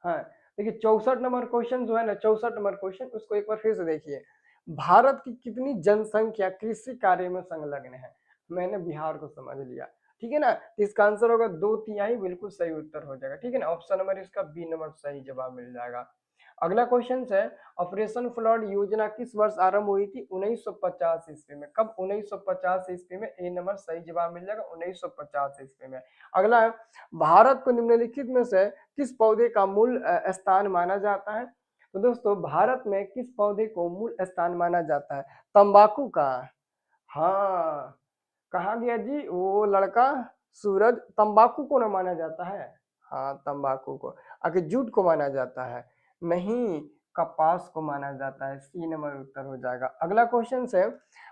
हाँ देखिए 64 नंबर क्वेश्चन जो है ना, 64 नंबर क्वेश्चन उसको एक बार फिर से देखिए। भारत की कितनी जनसंख्या कृषि कार्य में संलग्न है? मैंने बिहार को समझ लिया, ठीक है ना, तो इसका आंसर होगा 2/3, बिल्कुल सही उत्तर हो जाएगा, ठीक है ना, ऑप्शन नंबर इसका बी नंबर सही जवाब मिल जाएगा। अगला क्वेश्चन है, ऑपरेशन फ्लड योजना किस वर्ष आरंभ हुई थी? 1950 ईस्वी में। कब? 1950 ईस्वी में, ए नंबर सही जवाब मिल जाएगा, 1950 ईस्वी में। अगला है, भारत को निम्नलिखित में से किस पौधे का मूल स्थान माना जाता है? तो दोस्तों भारत में किस पौधे को मूल स्थान माना जाता है? तंबाकू का। हाँ, कहाँ गया जी वो लड़का सूरज? तंबाकू को ना माना जाता है? हाँ तंबाकू को। आखिर जूट को माना जाता है? नहीं, कपास को माना जाता है। सी नंबर उत्तर हो जाएगा। अगला क्वेश्चन है,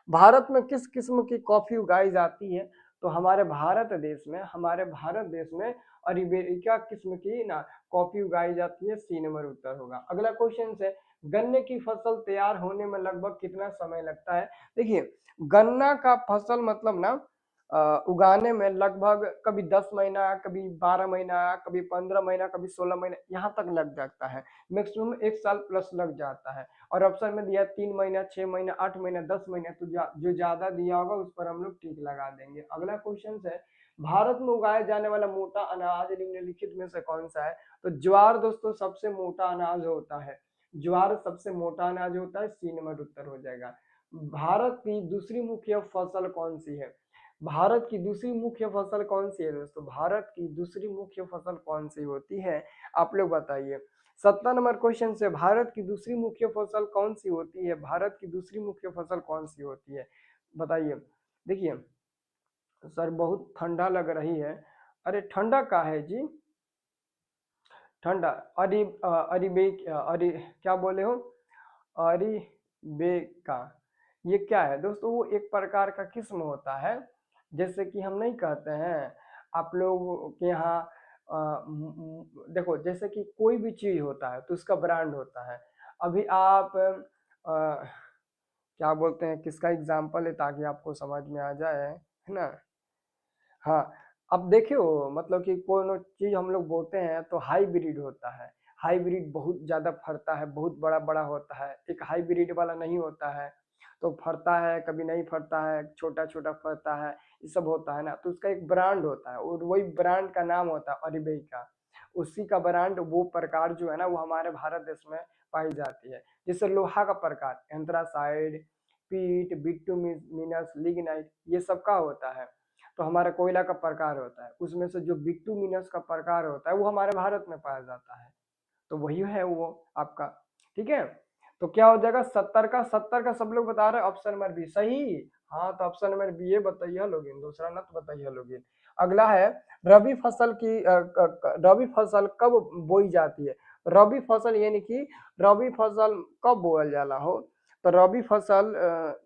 भारत में किस किस्म की कॉफी उगाई जाती है? तो हमारे भारत देश में अरेबिका किस्म की ना कॉफी उगाई जाती है। सी नंबर उत्तर होगा। अगला क्वेश्चन है, गन्ने की फसल तैयार होने में लगभग कितना समय लगता है? देखिए गन्ना का फसल मतलब ना उगाने में लगभग कभी 10 महीना, कभी 12 महीना, कभी 15 महीना, कभी 16 महीना यहाँ तक लग जाता है। मैक्सिमम 1 साल प्लस लग जाता है। और ऑप्शन में दिया 3 महीना, 6 महीना, 8 महीना, 10 महीना, तो जो ज्यादा दिया होगा उस पर हम लोग टिक लगा देंगे। अगला क्वेश्चन है, भारत में उगाया जाने वाला मोटा अनाज निम्नलिखित में से कौन सा है? तो ज्वार दोस्तों सबसे मोटा अनाज होता है। ज्वार सबसे मोटा अनाज होता है। सी नंबर उत्तर हो जाएगा। भारत की दूसरी मुख्य फसल कौन सी है? भारत की दूसरी मुख्य फसल कौन सी है दोस्तों? भारत की दूसरी मुख्य फसल कौन सी होती है? आप लोग बताइए। 70 नंबर क्वेश्चन से, भारत की दूसरी मुख्य फसल कौन सी होती है? भारत की दूसरी मुख्य फसल कौन सी होती है, बताइए। देखिए सर बहुत ठंडा लग रही है। अरे ठंडा का है जी? ठंडा अरे क्या बोले हो? अरीबेका, ये क्या है दोस्तों? वो एक प्रकार का किस्म होता है, जैसे कि हम नहीं कहते हैं आप लोग के यहाँ देखो जैसे कि कोई भी चीज होता है तो उसका ब्रांड होता है। अभी आप क्या बोलते हैं, किसका एग्जाम्पल है ताकि आपको समझ में आ जाए, है ना। हाँ, अब देखियो मतलब कि कोनो चीज हम लोग बोते हैं तो हाइब्रिड होता है। हाइब्रिड बहुत ज्यादा फरता है, बहुत बड़ा बड़ा होता है। एक हाइब्रिड वाला नहीं होता है, तो फरता है कभी नहीं फरता है, छोटा छोटा फरता है, ये सब होता है ना। तो उसका एक ब्रांड होता है और वही ब्रांड का नाम होता है अरेबिका। उसी का ब्रांड वो प्रकार जो है ना वो हमारे भारत देश में पाई जाती है। जैसे लोहा का प्रकार एंथ्रासाइड, पीट, बिटुमिनस, लिग्नाइट, ये सब का होता है। तो हमारा कोयला का प्रकार होता है, उसमें से जो बिटुमिनस का प्रकार होता है वो हमारे भारत में पाया जाता है। तो वही है वो आपका, ठीक है। तो क्या हो जाएगा 70 का सब लोग बता रहे हैं ऑप्शन नंबर बी सही। हाँ तो ऑप्शन नंबर बी ये बताइए लोगिन, दूसरा ना तो बताइए लोगिन। अगला है, रबी फसल कब बोई जाती है? रबी फसल यानी कि रबी फसल कब बोअल जाला हो? तो रबी फसल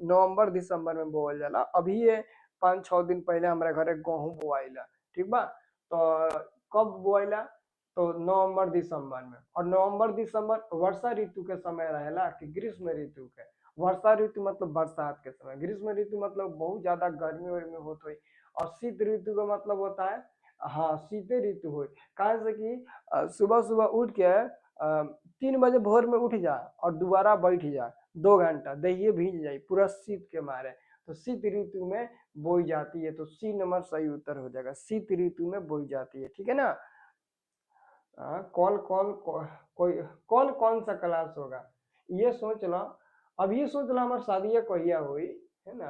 नवंबर दिसंबर में बोअल जाला। अभी ये 5-6 दिन पहले हमारे घरे गेहूं बोआइला, ठीक बा। तो कब बोआइला? तो नवंबर दिसंबर में। और नवंबर दिसंबर वर्षा ऋतु के समय रहेला कि ग्रीष्म ऋतु के? वर्षा ऋतु मतलब बरसात के समय, ग्रीष्म ऋतु मतलब बहुत ज्यादा गर्मी वर्मी होत हुई। और शीत ऋतु का मतलब होता है, हाँ शीत ऋतु हो, कहाँ से कि सुबह सुबह उठ के 3 बजे भोर में उठ जा और दोबारा बैठ जा 2 घंटा, दहिए भीज जाए पूरा शीत के मारे, तो शीत ऋतु में बोई जाती है। तो सी नंबर सही उत्तर हो जाएगा, शीत ऋतु में बोई जाती है, ठीक है ना। कौन कौन कोई कौन कौन सा क्लास होगा ये सोच लो, अब ये सोच लो हमारे शादी कहिया हुई है ना,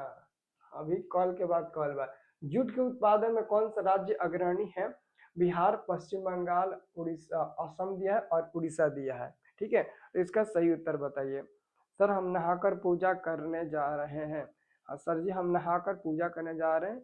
अभी कल के बाद कल बार। जूट के उत्पादन में कौन सा राज्य अग्रणी है? बिहार, पश्चिम बंगाल, उड़ीसा, असम दिया है और उड़ीसा दिया है, ठीक है। तो इसका सही उत्तर बताइए। सर हम नहाकर पूजा करने जा रहे हैं। हाँ सर जी हम नहाकर पूजा करने जा रहे हैं,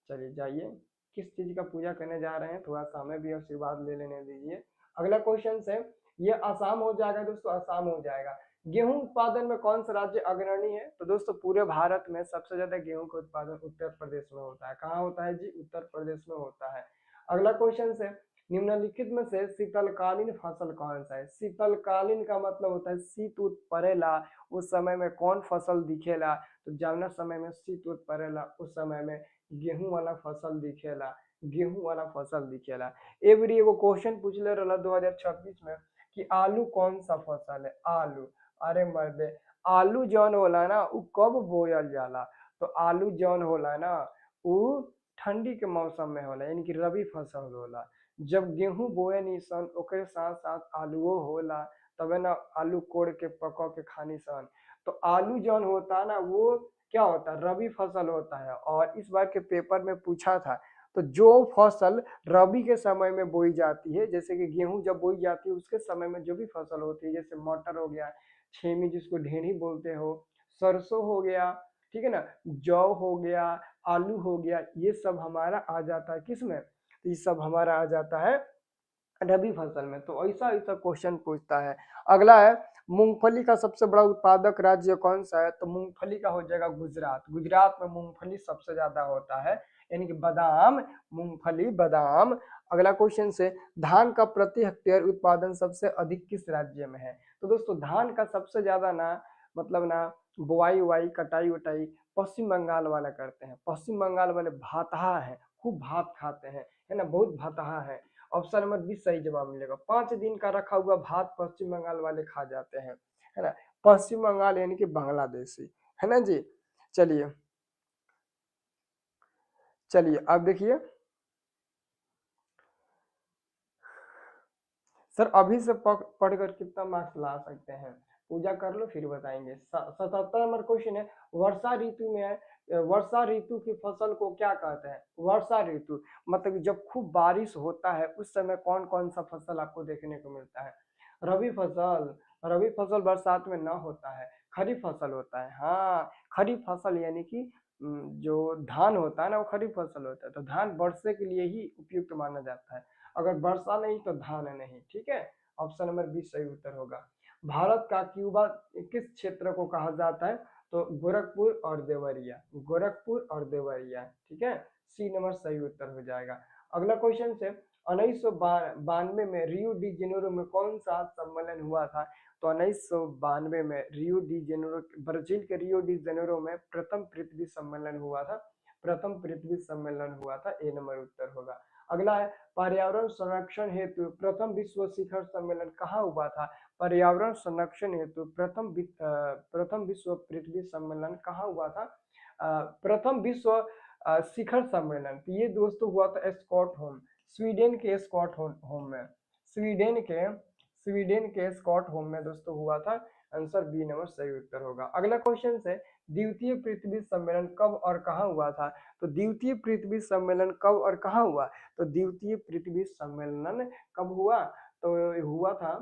चलिए जाइए। किस चीज का पूजा करने जा रहे हैं, थोड़ा सा हमें भी आशीर्वाद ले लेने दीजिए। अगला क्वेश्चन है, ये आसाम हो जाएगा दोस्तों, आसाम हो जाएगा। गेहूं उत्पादन में कौन सा राज्य अग्रणी है? तो दोस्तों पूरे भारत में सबसे ज्यादा गेहूं का उत्पादन उत्तर प्रदेश में होता है। कहाँ होता है जी? उत्तर प्रदेश में होता है। अगला क्वेश्चन है, निम्नलिखित में से शीतलकालीन फसल कौन सा है? शीतलकालीन का मतलब होता है शीत उत पड़ेला उस समय में कौन फसल दिखेला, तो जवना समय में शीत उत पड़ेला उस समय में गेहूं वाला फसल दिखेला, गेहूं वाला फसल दिखेला। एवरी एगो क्वेश्चन पूछले रहा 2026 में कि आलू कौन सा फसल है? आलू, अरे मर्दे आलू जौन होला ना उ कब बोयल जाला? तो आलू जौन होला ना उ ठंडी के मौसम में होला, यानी कि रबी फसल होला। जब गेहूं बोए निसन ओकरे साथ साथ आलूओ होला, तबे ना आलू कोड़ के पका के खानी सन। तो आलू जौन होता है ना वो क्या होता है? रबी फसल होता है। और इस बार के पेपर में पूछा था, तो जो फसल रबी के समय में बोई जाती है, जैसे कि गेहूं जब बोई जाती है उसके समय में जो भी फसल होती है, जैसे मटर हो गया, छेमी जिसको ढेढ़ी बोलते हो, सरसों हो गया, ठीक है ना, जौ हो गया, आलू हो गया, ये सब हमारा आ जाता है किसमें? तो ये सब हमारा आ जाता है रबी फसल में। तो ऐसा ऐसा क्वेश्चन पूछता है। अगला है, मूंगफली का सबसे बड़ा उत्पादक राज्य कौन सा है? तो मूंगफली का हो जाएगा गुजरात। गुजरात में मूंगफली सबसे ज्यादा होता है, यानी कि बादाम, मूंगफली बादाम। अगला क्वेश्चन से, धान का प्रति हेक्टेयर उत्पादन सबसे अधिक किस राज्य में है? तो दोस्तों धान का सबसे ज्यादा ना मतलब ना बुआई उवाई कटाई उटाई पश्चिम बंगाल वाला करते हैं। पश्चिम बंगाल वाले भातहा है, खूब भात खाते हैं, है ना, बहुत भातहा है। ऑप्शन नंबर 20 सही जवाब मिलेगा। 5 दिन का रखा हुआ भात पश्चिम बंगाल वाले खा जाते हैं, है ना। पश्चिम बंगाल यानी कि बांग्लादेशी, है ना जी। चलिए चलिए अब देखिए सर, अभी से पढ़कर कितना मार्क्स ला सकते हैं? पूजा कर लो फिर बताएंगे। 77 नंबर क्वेश्चन है, वर्षा ऋतु में वर्षा ऋतु की फसल को क्या कहते हैं? वर्षा ऋतु मतलब जब खूब बारिश होता है उस समय कौन कौन सा फसल आपको देखने को मिलता है? रबी फसल। रबी फसल बरसात में ना होता है, खरीफ फसल होता है। हाँ खरीफ फसल यानी कि जो धान होता है ना वो खरीफ फसल होता है। तो धान वर्षे के लिए ही उपयुक्त माना जाता है, अगर वर्षा नहीं तो धान नहीं, ठीक है। ऑप्शन नंबर 20 सही उत्तर होगा। भारत का क्यूबा किस क्षेत्र को कहा जाता है? तो गोरखपुर और देवरिया, गोरखपुर और देवरिया, ठीक है। सी नंबर सही उत्तर हो जाएगा। अगला क्वेश्चन से, 1992 में रियो डी जेनेरो में कौन सा सम्मेलन हुआ था? तो 1992 में रियो डी जेनेरो, ब्राजील के रियो डी जेनेरो में प्रथम पृथ्वी सम्मेलन हुआ था, प्रथम पृथ्वी सम्मेलन हुआ था। ए नंबर उत्तर होगा। अगला है, पर्यावरण संरक्षण हेतु प्रथम विश्व शिखर सम्मेलन कहाँ हुआ था? पर्यावरण संरक्षण हेतु प्रथम विश्व पृथ्वी सम्मेलन कहाँ हुआ था? प्रथम विश्व शिखर सम्मेलन, तो ये दोस्तों हुआ था स्कॉटहोम, स्वीडन के स्कॉटहोम में, स्वीडन के स्कॉटहोम में दोस्तों हुआ था। आंसर बी नंबर सही उत्तर होगा। अगला क्वेश्चन है, द्वितीय पृथ्वी सम्मेलन कब और कहाँ हुआ था? तो द्वितीय पृथ्वी सम्मेलन कब और कहाँ हुआ? तो द्वितीय पृथ्वी सम्मेलन कब हुआ? तो हुआ था,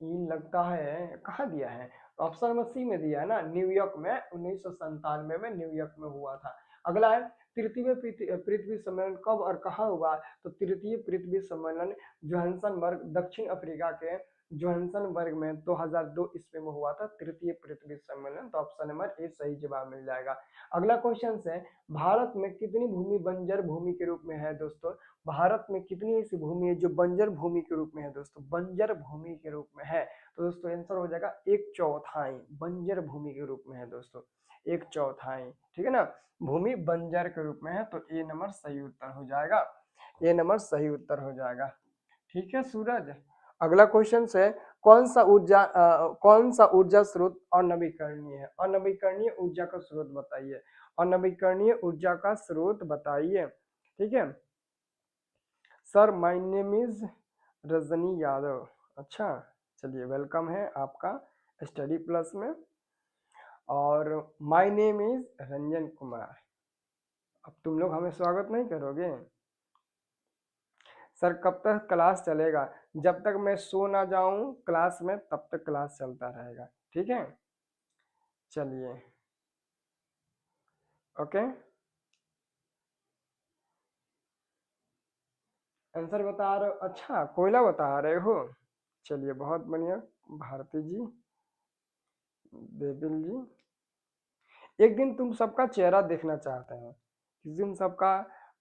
ये लगता है कहाँ दिया है, ऑप्शन नंबर सी में दिया है ना, न्यूयॉर्क में 1997 में न्यूयॉर्क में हुआ था। अगला है, तृतीय पृथ्वी सम्मेलन कब और कहाँ हुआ? तो तृतीय पृथ्वी सम्मेलन जोहान्सबर्ग दक्षिण अफ्रीका के जोहान्सबर्ग में 2002 ईस्वी में हुआ था तृतीय पृथ्वी सम्मेलन। तो ऑप्शन नंबर ए सही जवाब मिल जाएगा। अगला क्वेश्चन है, भारत में कितनी भूमि बंजर भूमि के रूप में है दोस्तों? भारत में कितनी ऐसी भूमि है जो बंजर भूमि के रूप में है दोस्तों? बंजर भूमि के रूप में है तो दोस्तों आंसर हो जाएगा 1/4 बंजर भूमि के रूप में है दोस्तों, 1/4। ठीक है ना, भूमि बंजर के रूप में है। तो ए नंबर सही उत्तर हो जाएगा, ए नंबर सही उत्तर हो जाएगा। ठीक है सूरज। अगला क्वेश्चन है, कौन सा ऊर्जा स्रोत अनवीकरणीय है? अनवीकरणीय ऊर्जा का स्रोत बताइए, अनवीकरणीय ऊर्जा का स्रोत बताइए। ठीक है sir, my name is Rajni Yadav. अच्छा चलिए, वेलकम है आपका स्टडी प्लस में। और my name is Ranjan Kumar. अब तुम लोग हमें स्वागत नहीं करोगे? सर कब तक क्लास चलेगा? जब तक मैं सो ना जाऊं क्लास में तब तक क्लास चलता रहेगा। ठीक है चलिए, ओके। आंसर बता रहे हो? अच्छा कोयला बता रहे हो, चलिए बहुत बढ़िया। भारती जी, देविल जी, एक दिन तुम सबका चेहरा देखना चाहते हैं, किस दिन सबका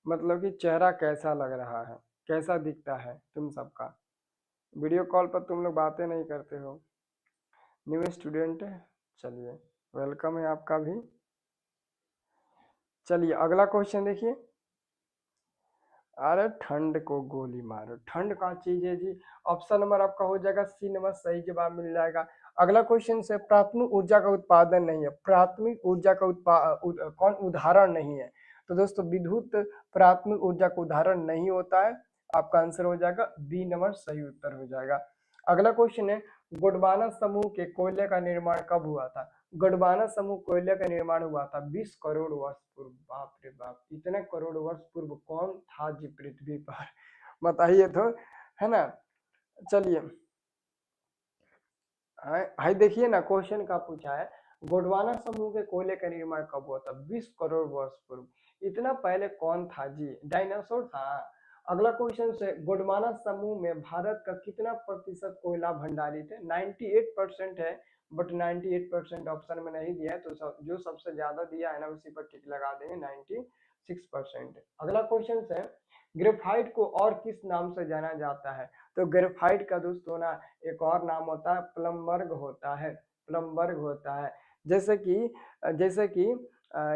मतलब कि चेहरा कैसा लग रहा है, कैसा दिखता है तुम सबका। वीडियो कॉल पर तुम लोग बातें नहीं करते हो। न्यू स्टूडेंट है, चलिए वेलकम है आपका भी। चलिए अगला क्वेश्चन देखिए। अरे ठंड को गोली मारो, ठंड का चीज है जी। ऑप्शन नंबर आपका हो जाएगा सी नंबर सही जवाब मिल जाएगा। अगला क्वेश्चन से, प्राथमिक ऊर्जा का उत्पादन नहीं है, प्राथमिक ऊर्जा का कौन उदाहरण नहीं है? तो दोस्तों विद्युत प्राथमिक ऊर्जा का उदाहरण नहीं होता है। आपका आंसर हो जाएगा बी नंबर सही उत्तर हो जाएगा। अगला क्वेश्चन है, गोंडवाना समूह के कोयले का निर्माण कब हुआ था? गोंडवाना समूह कोयले का निर्माण हुआ था 20 करोड़ वर्ष पूर्व। बाप रे बाप, इतने करोड़ वर्ष पूर्व कौन था जी पृथ्वी पर? बताइए तो, है ना। चलिए भाई देखिए ना, क्वेश्चन का पूछा है, गोंडवाना समूह के कोयले का निर्माण कब हुआ था? 20 करोड़ वर्ष पूर्व। इतना पहले कौन था जी? डायनासोर था? अगला क्वेश्चन से, गोंडवाना समूह में भारत का कितना प्रतिशत कोयला भंडारित है? 98% है, बट 98% ऑप्शन में नहीं दिया है, तो जो सबसे ज्यादा दिया है ना उसी पर टिक लगा देंगे, 96%। अगला क्वेश्चन है, ग्रेफाइट को और किस नाम से जाना जाता है? तो ग्रेफाइट का दोस्तों ना एक और नाम होता है, प्लमबर्ग होता है, प्लमबर्ग होता है। जैसे कि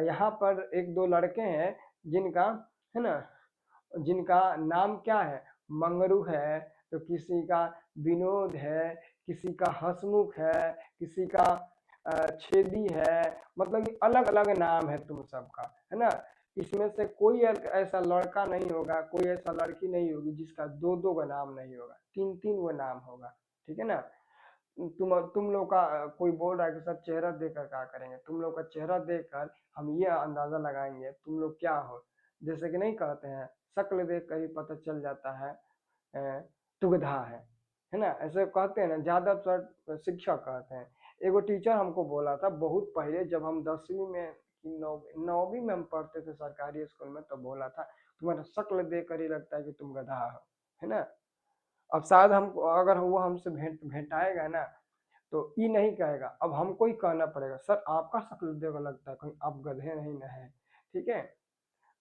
यहाँ पर एक दो लड़के हैं जिनका, है ना, जिनका नाम क्या है, मंगरू है, तो किसी का विनोद है, किसी का हसमुख है, किसी का छेदी है, मतलब कि अलग अलग नाम है तुम सबका, है ना। इसमें से कोई ऐसा लड़का नहीं होगा, कोई ऐसा लड़की नहीं होगी जिसका दो दो का नाम नहीं होगा, तीन तीन वो नाम होगा। ठीक है ना। तुम लोग का कोई बोल रहा है कि सर चेहरा देखकर क्या करेंगे? तुम लोग का चेहरा देखकर हम ये अंदाजा लगाएंगे तुम लोग क्या हो। जैसे कि नहीं कहते हैं, शक्ल देख कर ही पता चल जाता है तू गधा है ना, ऐसे कहते हैं ना, ज्यादातर शिक्षक कहते हैं। एगो टीचर हमको बोला था बहुत पहले, जब हम 10वीं में कि 9वीं में हम पढ़ते थे सरकारी स्कूल में, तो बोला था तुम्हारा शक्ल देख कर ही लगता है कि तुम गधा हो, है ना। अब शायद हम, अगर वो हमसे भेंटाएगा ना तो ई नहीं कहेगा, अब हमको ही कहना पड़ेगा सर आपका शक्ल देखकर लगता है कहीं आप गधे नहीं ना है। ठीक है,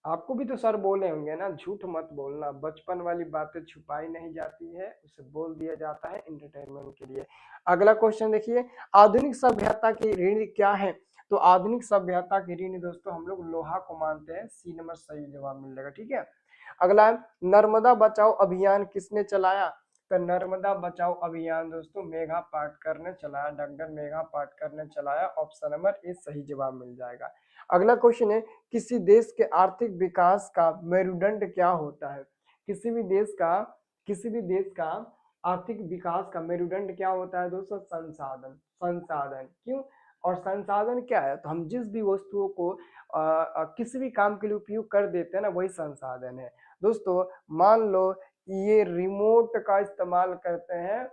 आपको भी तो सर बोले होंगे ना, झूठ मत बोलना, बचपन वाली बातें छुपाई नहीं जाती है, उसे बोल दिया जाता है एंटरटेनमेंट के लिए। अगला क्वेश्चन देखिए, आधुनिक सभ्यता की ऋण क्या है? तो आधुनिक सभ्यता की ऋण दोस्तों हम लोग लोहा को मानते हैं, सी नंबर सही जवाब मिल जाएगा। ठीक है, अगला है, नर्मदा बचाओ अभियान किसने चलाया? तो नर्मदा बचाओ अभियान दोस्तों मेघा पाटकर ने चलाया, डॉक्टर मेघा पाटकर ने चलाया। ऑप्शन नंबर ए सही जवाब मिल जाएगा। अगला क्वेश्चन है, किसी देश के आर्थिक विकास का मेरुदंड क्या होता है? किसी भी देश का, किसी भी देश का आर्थिक विकास का मेरुदंड क्या होता है दोस्तों? संसाधन। संसाधन क्यों, और संसाधन क्या है? तो हम जिस भी वस्तुओं को किसी भी काम के लिए उपयोग कर देते हैं ना, वही संसाधन है दोस्तों। मान लो ये रिमोट का इस्तेमाल करते हैं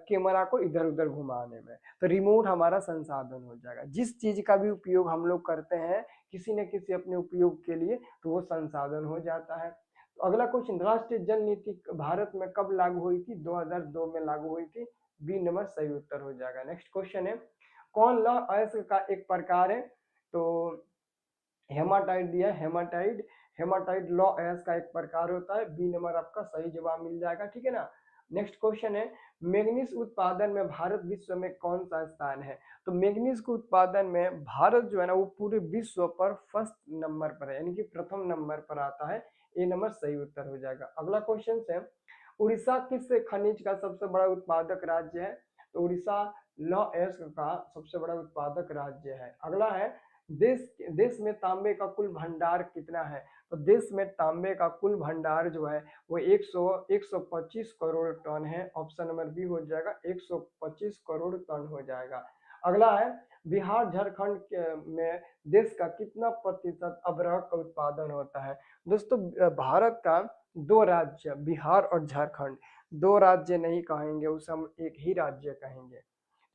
कैमरा को इधर उधर घुमाने में, तो रिमोट हमारा संसाधन हो जाएगा। जिस चीज का भी उपयोग हम लोग करते हैं किसी न किसी अपने उपयोग के लिए, तो वो संसाधन हो जाता है। तो अगला क्वेश्चन, राष्ट्रीय जल नीति भारत में कब लागू हुई थी? 2002 में लागू हुई थी, बी नंबर सही उत्तर हो जाएगा। नेक्स्ट क्वेश्चन है, कौन लौह अयस्क का एक प्रकार है? तो हेमाटाइट दिया है, हेमाटाइट, हेमाटाइट लौह अयस्क का एक प्रकार होता है। बी नंबर आपका सही जवाब मिल जाएगा, ठीक है ना। नेक्स्ट क्वेश्चन है, मैग्नीज उत्पादन में भारत विश्व में कौन सा स्थान है? तो मैग्नीज के उत्पादन में भारत जो है ना वो पूरे विश्व पर फर्स्ट नंबर पर है, यानी कि प्रथम नंबर पर आता है। ए नंबर सही उत्तर हो जाएगा। अगला क्वेश्चन है, उड़ीसा किस खनिज का सबसे बड़ा उत्पादक राज्य है? तो उड़ीसा लौह अयस्क का सबसे बड़ा उत्पादक राज्य है। अगला है, देश देश में तांबे का कुल भंडार कितना है? तो देश में तांबे का कुल भंडार जो है वो 125 करोड़ टन है। ऑप्शन नंबर बी हो जाएगा, 125 करोड़ टन हो जाएगा। अगला है, बिहार झारखंड में देश का कितना प्रतिशत अबरहर का उत्पादन होता है? दोस्तों भारत का दो राज्य बिहार और झारखंड, दो राज्य नहीं कहेंगे, उसे हम एक ही राज्य कहेंगे,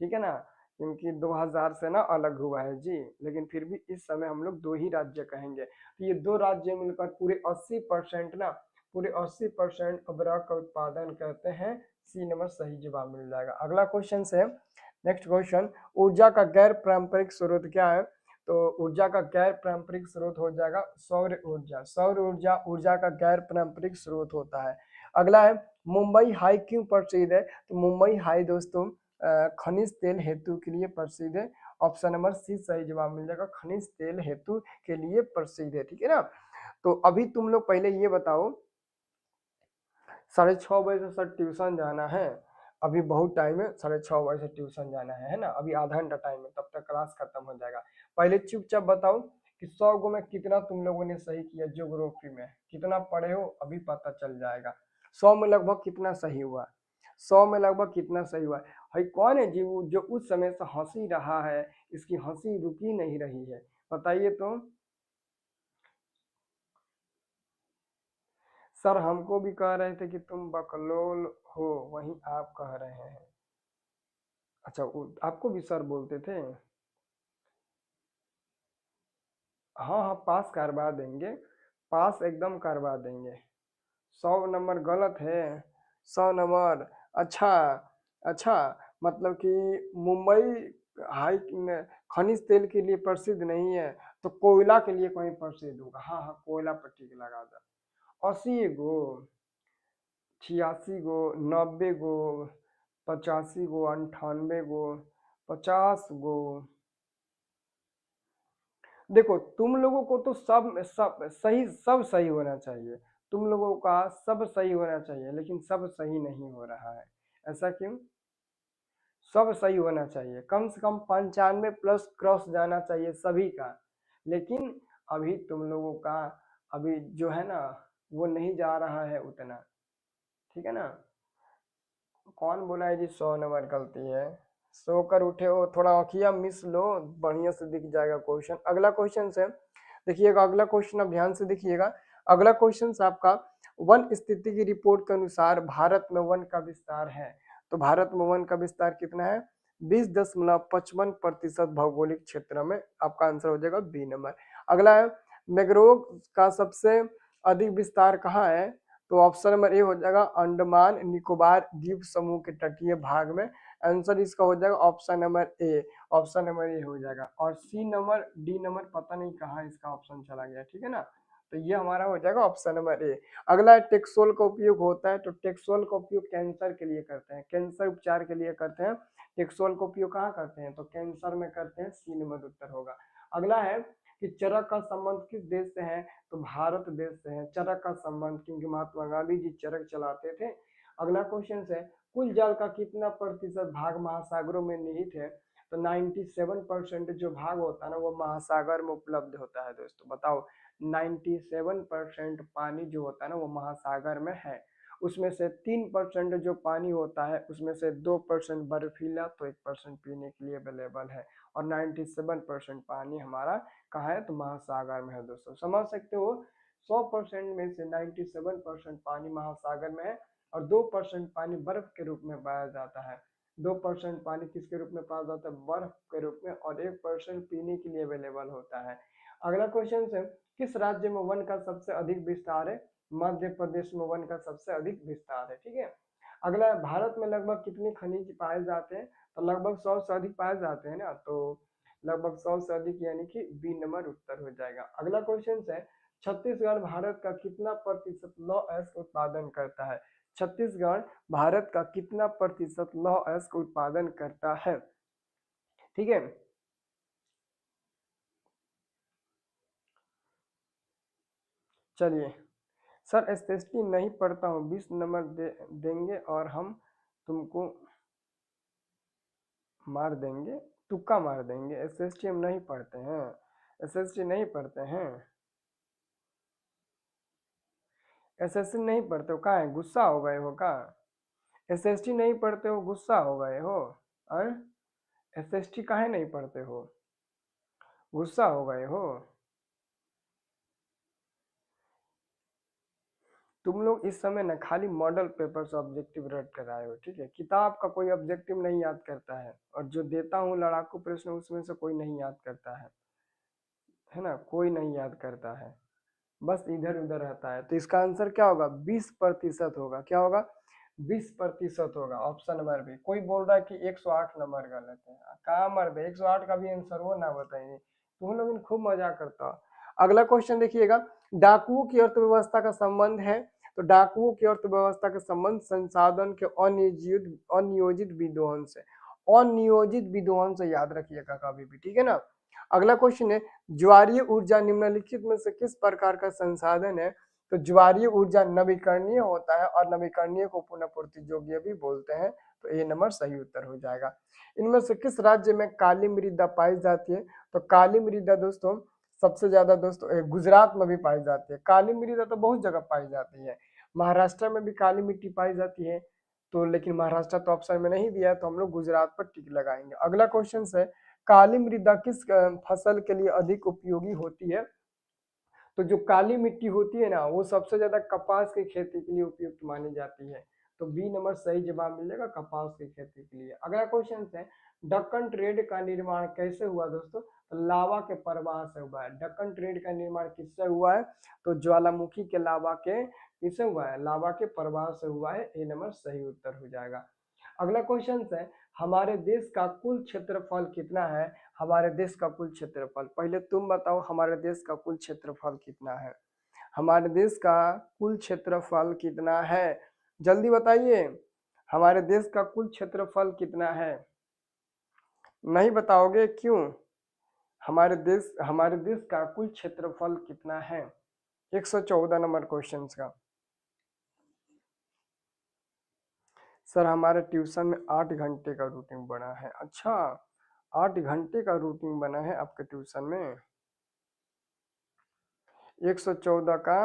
ठीक है ना, क्योंकि 2000 से ना अलग हुआ है जी, लेकिन फिर भी इस समय हम लोग दो ही राज्य कहेंगे। तो ये दो राज्य मिलकर पूरे 80% ना, पूरे 80% अबरहर का उत्पादन करते हैं। सी नंबर सही जवाब मिल जाएगा। अगला क्वेश्चन है, नेक्स्ट क्वेश्चन, ऊर्जा का गैर पारंपरिक स्रोत क्या है? तो ऊर्जा का गैर पारंपरिक स्रोत हो जाएगा सौर ऊर्जा। सौर ऊर्जा ऊर्जा का गैर पारंपरिक स्रोत होता है। अगला है, मुंबई हाई क्यों प्रसिद्ध है? तो मुंबई हाई दोस्तों खनिज तेल हेतु के लिए प्रसिद्ध है। ऑप्शन नंबर सी सही जवाब मिल जाएगा, खनिज तेल हेतु के लिए प्रसिद्ध है, ठीक है ना। तो अभी तुम लोग पहले ये बताओ, 6:30 बजे से सर ट्यूशन जाना है, अभी बहुत टाइम है, 6:30 बजे से ट्यूशन जाना है ना, अभी आधा घंटा टाइम है, तब तक क्लास खत्म हो जाएगा। पहले चुपचाप बताओ कि 100 गो में कितना तुम लोगों ने सही किया, ज्योग्राफी में कितना पढ़े हो अभी पता चल जाएगा। 100 में लगभग कितना सही हुआ, 100 में लगभग कितना सही हुआ है? कौन है जी वो जो उस समय से हंसी रहा है, इसकी हंसी रुकी नहीं रही है, बताइए तो। सर हमको भी कह रहे थे कि तुम बकलोल हो, वहीं आप कह रहे हैं। अच्छा आपको भी सर बोलते थे? हाँ हाँ पास करवा देंगे, पास एकदम करवा देंगे। 100 नंबर गलत है, 100 नंबर। अच्छा, अच्छा, मतलब कि मुंबई हाई खनिज तेल के लिए प्रसिद्ध नहीं है, तो कोयला के लिए कहीं प्रसिद्ध होगा। हाँ हाँ कोयला पर टिक लगा दो। 80 गो, 86 गो, 90 गो, 85 गो, 98 गो, 50 गो। देखो तुम लोगों को तो सब सही, सब सही होना चाहिए, तुम लोगों का सब सही होना चाहिए, लेकिन सब सही नहीं हो रहा है। ऐसा क्यों? सब सही होना चाहिए, कम से कम 95 प्लस क्रॉस जाना चाहिए सभी का, लेकिन अभी तुम लोगों का अभी जो है ना वो नहीं जा रहा है उतना, ठीक है ना। कौन बोला है जी 100 नंबर गलती है? सोकर उठे हो, थोड़ा आँखियाँ मिस लो, बढ़िया से दिख जाएगा क्वेश्चन। अगला क्वेश्चन से देखिएगा, अगला क्वेश्चन आप ध्यान से देखिएगा। अगला क्वेश्चन से आपका, वन स्थिति की रिपोर्ट के अनुसार भारत में वन का विस्तार है। तो भारत में वन का विस्तार कितना है? 20.55% भौगोलिक क्षेत्र में। आपका आंसर हो जाएगा बी नंबर। अगला है, मैंग्रोव का सबसे अधिक विस्तार कहाँ है? तो ऑप्शन नंबर ए हो जाएगा अंडमान निकोबार द्वीप समूह के तटीय भाग में। आंसर इसका हो जाएगा option number A, option number A हो जाएगा। और सी नंबर डी नंबर पता नहीं कहाँ इसका ऑप्शन चला गया, ठीक है ना। तो ये हमारा हो जाएगा ऑप्शन नंबर ए। अगला टेक्सोल का उपयोग होता है, तो टेक्सोल का उपयोग कैंसर के लिए करते हैं, कैंसर उपचार के लिए करते हैं। टेक्सोल का उपयोग कहाँ करते हैं? तो कैंसर में करते हैं। सी नंबर उत्तर होगा। अगला है कि चरक का संबंध किस देश से है? तो भारत देश से है चरक का संबंध, क्योंकि महात्मा गांधी जी चरक चलाते थे। अगला क्वेश्चन है, कुल जल का कितना प्रतिशत भाग महासागरों में निहित है? तो 97% जो भाग होता है ना वो महासागर में उपलब्ध होता है। दोस्तों बताओ, 97% पानी जो होता है ना वो महासागर में है। उसमें से 3% जो पानी होता है उसमें से 2% बर्फीला, तो 1% पीने के लिए अवेलेबल है। और 97% पानी हमारा कहाँ है? तो महासागर में है। दोस्तों समझ सकते हो, 100% में से 97% पानी महासागर में है, और 2% पानी बर्फ के रूप में पाया जाता है। 2% पानी किसके रूप में पाया जाता है? बर्फ के रूप में। और 1% पीने के लिए अवेलेबल होता है। अगला क्वेश्चन है, किस राज्य में वन का सबसे अधिक विस्तार है? मध्य प्रदेश में वन का सबसे अधिक विस्तार है, ठीक है। अगला है, भारत में लगभग कितने खनिज पाए जाते हैं? तो लगभग 100 से अधिक पाए जाते हैं ना, तो लगभग 100 से अधिक यानी कि बी नंबर उत्तर हो जाएगा। अगला क्वेश्चन है, छत्तीसगढ़ भारत का कितना प्रतिशत लौह अयस्क उत्पादन करता है? छत्तीसगढ़ भारत का कितना प्रतिशत लौह अयस्क उत्पादन करता है? ठीक है, चलिए। सर एसएसटी नहीं पढ़ता हूँ, 20 नंबर देंगे और हम तुमको मार देंगे, तुक्का मार देंगे। एसएसटी हम नहीं पढ़ते हैं, एसएसटी नहीं पढ़ते हैं, एसएसटी नहीं पढ़ते हो, कहाँ है, गुस्सा हो गए हो का? एसएसटी नहीं पढ़ते हो, गुस्सा हो गए हो? और एसएसटी काहे नहीं पढ़ते हो, गुस्सा हो गए हो? तुम लोग इस समय ना खाली मॉडल पेपर से ऑब्जेक्टिव रट कर आए हो, ठीक है? किताब का कोई ऑब्जेक्टिव नहीं याद करता है, और जो देता हूँ लड़ाकू प्रश्न उसमें से कोई नहीं याद करता है ना, कोई नहीं याद करता है, बस इधर उधर रहता है। तो इसका आंसर क्या होगा? 20% होगा। क्या होगा? 20% होगा। Option number B. कोई बोल रहा है कि 108 नंबर गलत है, कहाँ मर गए, 108 का भी आंसर वो ना बताइए, तुम लोग खूब मजा करता हो। अगला क्वेश्चन देखिएगा, डाकुओं की अर्थव्यवस्था का संबंध है, तो डाकुओं की अर्थव्यवस्था का संबंध संसाधन के अनियोजित अनियोजित विध्वंस से, अनियोजित विध्वंस से याद रखिएगा कभी भी, ठीक है ना। अगला क्वेश्चन है, ज्वारीय ऊर्जा निम्नलिखित में से किस प्रकार का संसाधन है? तो ज्वारीय ऊर्जा नवीकरणीय होता है, और नवीकरणीय को पुनः पूर्ति योग्य भी बोलते हैं, तो ए नंबर सही उत्तर हो जाएगा। इनमें से किस राज्य में काली मृदा पाई जाती है? तो काली मृदा दोस्तों सबसे ज्यादा दोस्तों गुजरात में भी पाई जाती है। काली मृदा तो बहुत जगह पाई जाती है, महाराष्ट्र में भी काली मिट्टी पाई जाती है, तो लेकिन महाराष्ट्र तो ऑप्शन में नहीं दिया है, तो हम लोग गुजरात पर टिक लगाएंगे। अगला क्वेश्चन है, काली मृदा किस फसल के लिए अधिक उपयोगी होती है? तो जो काली मिट्टी होती है ना, वो सबसे ज्यादा कपास की खेती के लिए उपयुक्त मानी जाती है, तो बी नंबर सही जवाब मिलेगा, कपास की खेती के लिए। अगला क्वेश्चन है, दक्कन ट्रेड का निर्माण कैसे हुआ दोस्तों? तो लावा के प्रवाह से हुआ है। दक्कन ट्रेड का निर्माण किससे हुआ है? तो ज्वालामुखी के लावा के किससे हुआ है? लावा के प्रवाह से हुआ है, ए नंबर सही उत्तर हो जाएगा। अगला क्वेश्चन है, हमारे देश का कुल क्षेत्रफल कितना है? हमारे देश का कुल क्षेत्रफल, पहले तुम बताओ हमारे देश का कुल क्षेत्रफल कितना है? हमारे देश का कुल क्षेत्रफल कितना है? जल्दी बताइए, हमारे देश का कुल क्षेत्रफल कितना है? नहीं बताओगे क्यों? हमारे देश का कुल क्षेत्रफल कितना है? 114 नंबर क्वेश्चन का। सर हमारे ट्यूशन में 8 घंटे का रूटीन बना है। अच्छा, 8 घंटे का रूटीन बना है आपके ट्यूशन में? 114 का,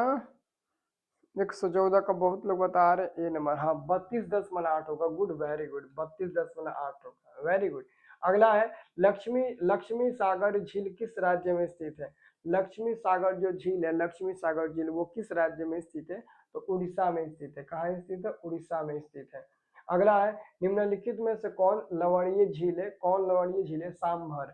114 का बहुत लोग बता रहे ए नंबर, हाँ 32.8 होगा। गुड, वेरी गुड, 32.8 होगा, वेरी गुड। अगला है, लक्ष्मी लक्ष्मी सागर झील किस राज्य में स्थित है? लक्ष्मी सागर जो झील है, लक्ष्मी सागर झील वो किस राज्य में स्थित है? तो उड़ीसा में स्थित है। कहाँ स्थित है? उड़ीसा में स्थित है। अगला है, निम्नलिखित में से कौन लवणीय झील है? कौन लवणीय झील है? सांभर,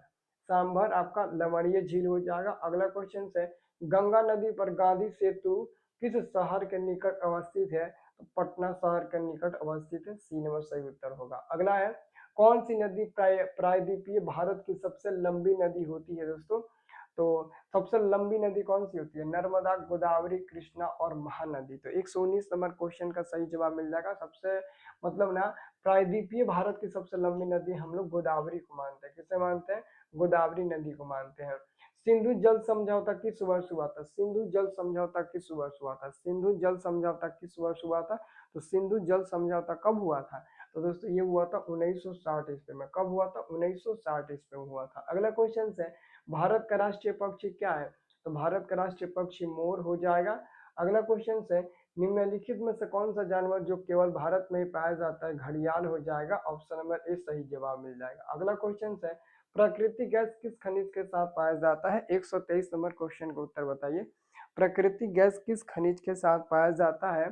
सांभर आपका लवणीय झील हो जाएगा। अगला क्वेश्चन है, गंगा नदी पर गांधी सेतु किस शहर के निकट अवस्थित है? तो पटना शहर के निकट अवस्थित है, सी नंबर सही उत्तर होगा। अगला है, कौन सी नदी प्रायद्वीपीय भारत की सबसे लंबी नदी होती है दोस्तों? तो सबसे लंबी नदी कौन सी होती है? नर्मदा, गोदावरी, कृष्णा और महानदी। तो 119 नंबर क्वेश्चन का सही जवाब मिल जाएगा। सबसे मतलब ना, प्रायद्वीपीय भारत की सबसे लंबी नदी हम लोग गोदावरी को मानते हैं। किसे मानते हैं? गोदावरी नदी को मानते हैं। सिंधु जल समझौता किस वर्ष हुआ था? सिंधु जल समझौता किस वर्ष हुआ था? सिंधु जल समझौता किस वर्ष हुआ था? तो सिंधु जल समझौता कब हुआ था? तो दोस्तों ये हुआ था 1960 ईस्वी में। कब हुआ था? 1960 ईस्वी में हुआ था। अगला क्वेश्चन है, भारत का राष्ट्रीय पक्षी क्या है? तो भारत का राष्ट्रीय पक्षी मोर हो जाएगा। अगला क्वेश्चन है, निम्नलिखित में से कौन सा जानवर जो केवल भारत में ही पाया जाता है? घड़ियाल हो जाएगा, ऑप्शन नंबर ए सही जवाब मिल जाएगा। अगला क्वेश्चन है, प्राकृतिक गैस किस खनिज के साथ पाया जाता है? 123 नंबर क्वेश्चन का उत्तर बताइए। प्राकृतिक गैस किस खनिज के साथ पाया जाता है?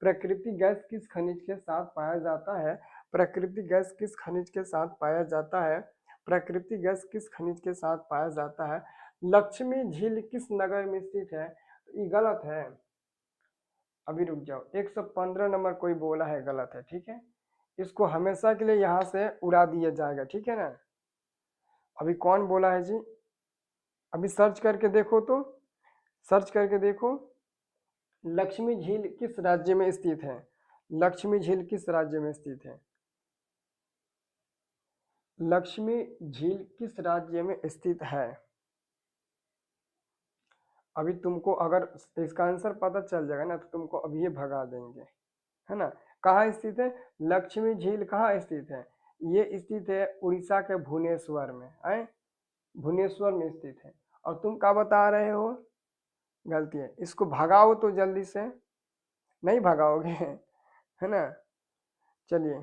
प्राकृतिक गैस किस खनिज के साथ पाया जाता है? प्राकृतिक गैस किस खनिज के साथ पाया जाता है? प्राकृतिक गैस किस खनिज के साथ पाया जाता है? लक्ष्मी झील किस नगर में स्थित है? ये गलत है, अभी रुक जाओ, 115 नंबर कोई बोला है, गलत है, ठीक है। इसको हमेशा के लिए यहाँ से उड़ा दिया जाएगा, ठीक है ना। अभी कौन बोला है जी, अभी सर्च करके देखो तो, सर्च करके देखो, लक्ष्मी झील किस राज्य में स्थित है, लक्ष्मी झील किस राज्य में स्थित है, लक्ष्मी झील किस राज्य में स्थित है। अभी तुमको अगर इसका आंसर पता चल जाएगा ना तो तुमको अभी ये भगा देंगे, है ना। कहाँ स्थित है, लक्ष्मी झील कहाँ स्थित है, ये स्थित है उड़ीसा के भुवनेश्वर में, है भुवनेश्वर में स्थित है। और तुम क्या बता रहे हो, गलती है, इसको भगाओ तो जल्दी से, नहीं भगाओगे है ना। चलिए,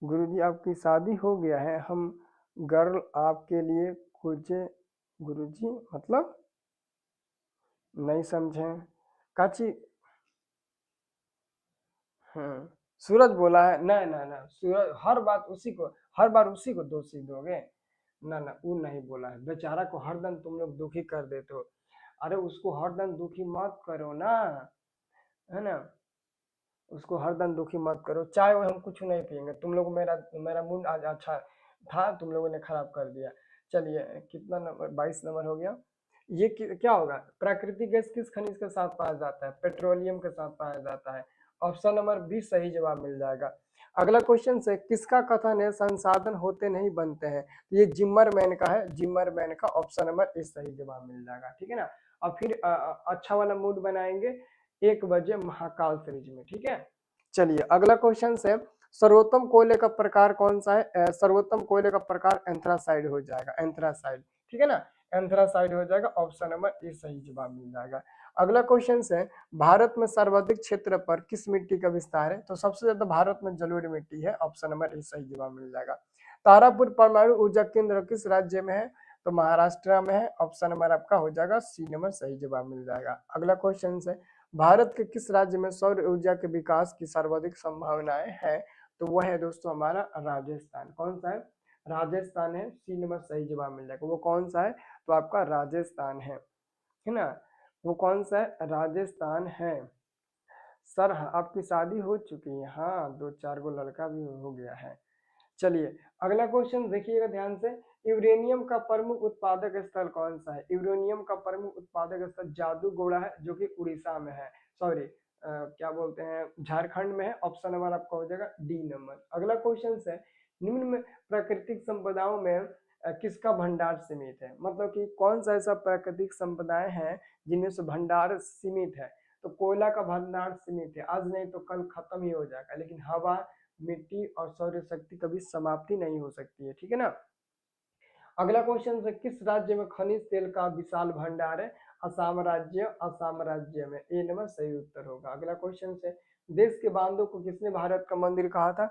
गुरुजी आपकी शादी हो गया है, हम गर्ल आपके लिए खोजे, गुरुजी मतलब नहीं समझे, काची। सूरज बोला है, ना ना ना, सूरज हर बात उसी को, हर बार उसी को दोषी दोगे, ना ना, वो नहीं बोला है, बेचारा को हरदम तुम लोग दुखी कर देते हो। अरे उसको हरदम दुखी मत करो ना, है ना, उसको हरदम दुखी मत करो। चाय वो हम कुछ नहीं पियेंगे, तुम लोग, मेरा मेरा मूड आज अच्छा था, तुम लोगों ने खराब कर दिया। चलिए, कितना नंबर, 22 नंबर हो गया। ये क्या होगा, प्राकृतिक गैस किस खनिज के साथ पाया जाता है, पेट्रोलियम के साथ पाया जाता है। ऑप्शन नंबर बी सही जवाब मिल जाएगा। अगला क्वेश्चन से, किसका कथन है संसाधन होते नहीं बनते हैं, तो ये जिम्मरमैन का है, जिम्मरमैन का, ऑप्शन नंबर ए सही जवाब मिल जाएगा, ठीक है ना। और फिर अच्छा वाला मूड बनाएंगे 1 बजे महाकाल सीरीज में, ठीक है। चलिए अगला क्वेश्चन से, सर्वोत्तम कोयले का प्रकार कौन सा है, सर्वोत्तम कोयले का प्रकार एंथ्रासाइड हो जाएगा, एंथ्रासाइड, ठीक है ना, एंथ्रासाइड हो जाएगा, ऑप्शन नंबर ए सही जवाब मिल जाएगा। अगला क्वेश्चन से, भारत में सर्वाधिक क्षेत्र पर किस मिट्टी का विस्तार है, तो सबसे ज्यादा भारत में जलोढ़ मिट्टी है, ऑप्शन नंबर ए सही जवाब मिल जाएगा। तारापुर परमाणु ऊर्जा केंद्र किस राज्य में है, तो महाराष्ट्र में है, ऑप्शन नंबर आपका हो जाएगा सी नंबर सही जवाब मिल जाएगा। अगला क्वेश्चन से, भारत के किस राज्य में सौर ऊर्जा के विकास की सर्वाधिक संभावनाएं हैं, तो वह है दोस्तों हमारा राजस्थान। कौन सा है, राजस्थान है, सी नंबर सही जवाब मिल जाएगा। वो कौन सा है, तो आपका राजस्थान है ना, वो कौन सा है, राजस्थान है। सर आपकी शादी हो चुकी है, हाँ 2-4 गो लड़का भी हो गया है। चलिए अगला क्वेश्चन देखिएगा ध्यान से, यूरेनियम का प्रमुख उत्पादक स्थल कौन सा है, यूरेनियम का प्रमुख उत्पादक स्थल जादूगोड़ा है, जो कि उड़ीसा में है, सॉरी क्या बोलते हैं, झारखंड में है, ऑप्शन नंबर आपका हो जाएगा डी नंबर। अगला क्वेश्चन है, निम्न में प्राकृतिक संपदाओं में किसका भंडार सीमित है, मतलब कि कौन सा ऐसा प्राकृतिक संपदाएं हैं जिनमें से भंडार सीमित है, तो कोयला का भंडार सीमित है, आज नहीं तो कल खत्म ही हो जाएगा, लेकिन हवा, मिट्टी और सौर शक्ति कभी समाप्ति नहीं हो सकती है, ठीक है ना। अगला क्वेश्चन है, किस राज्य में खनिज तेल का विशाल भंडार है, असम राज्य, असम राज्य में, ए नंबर सही उत्तर होगा। अगला क्वेश्चन है, देश के बांधों को किसने भारत का मंदिर कहा था,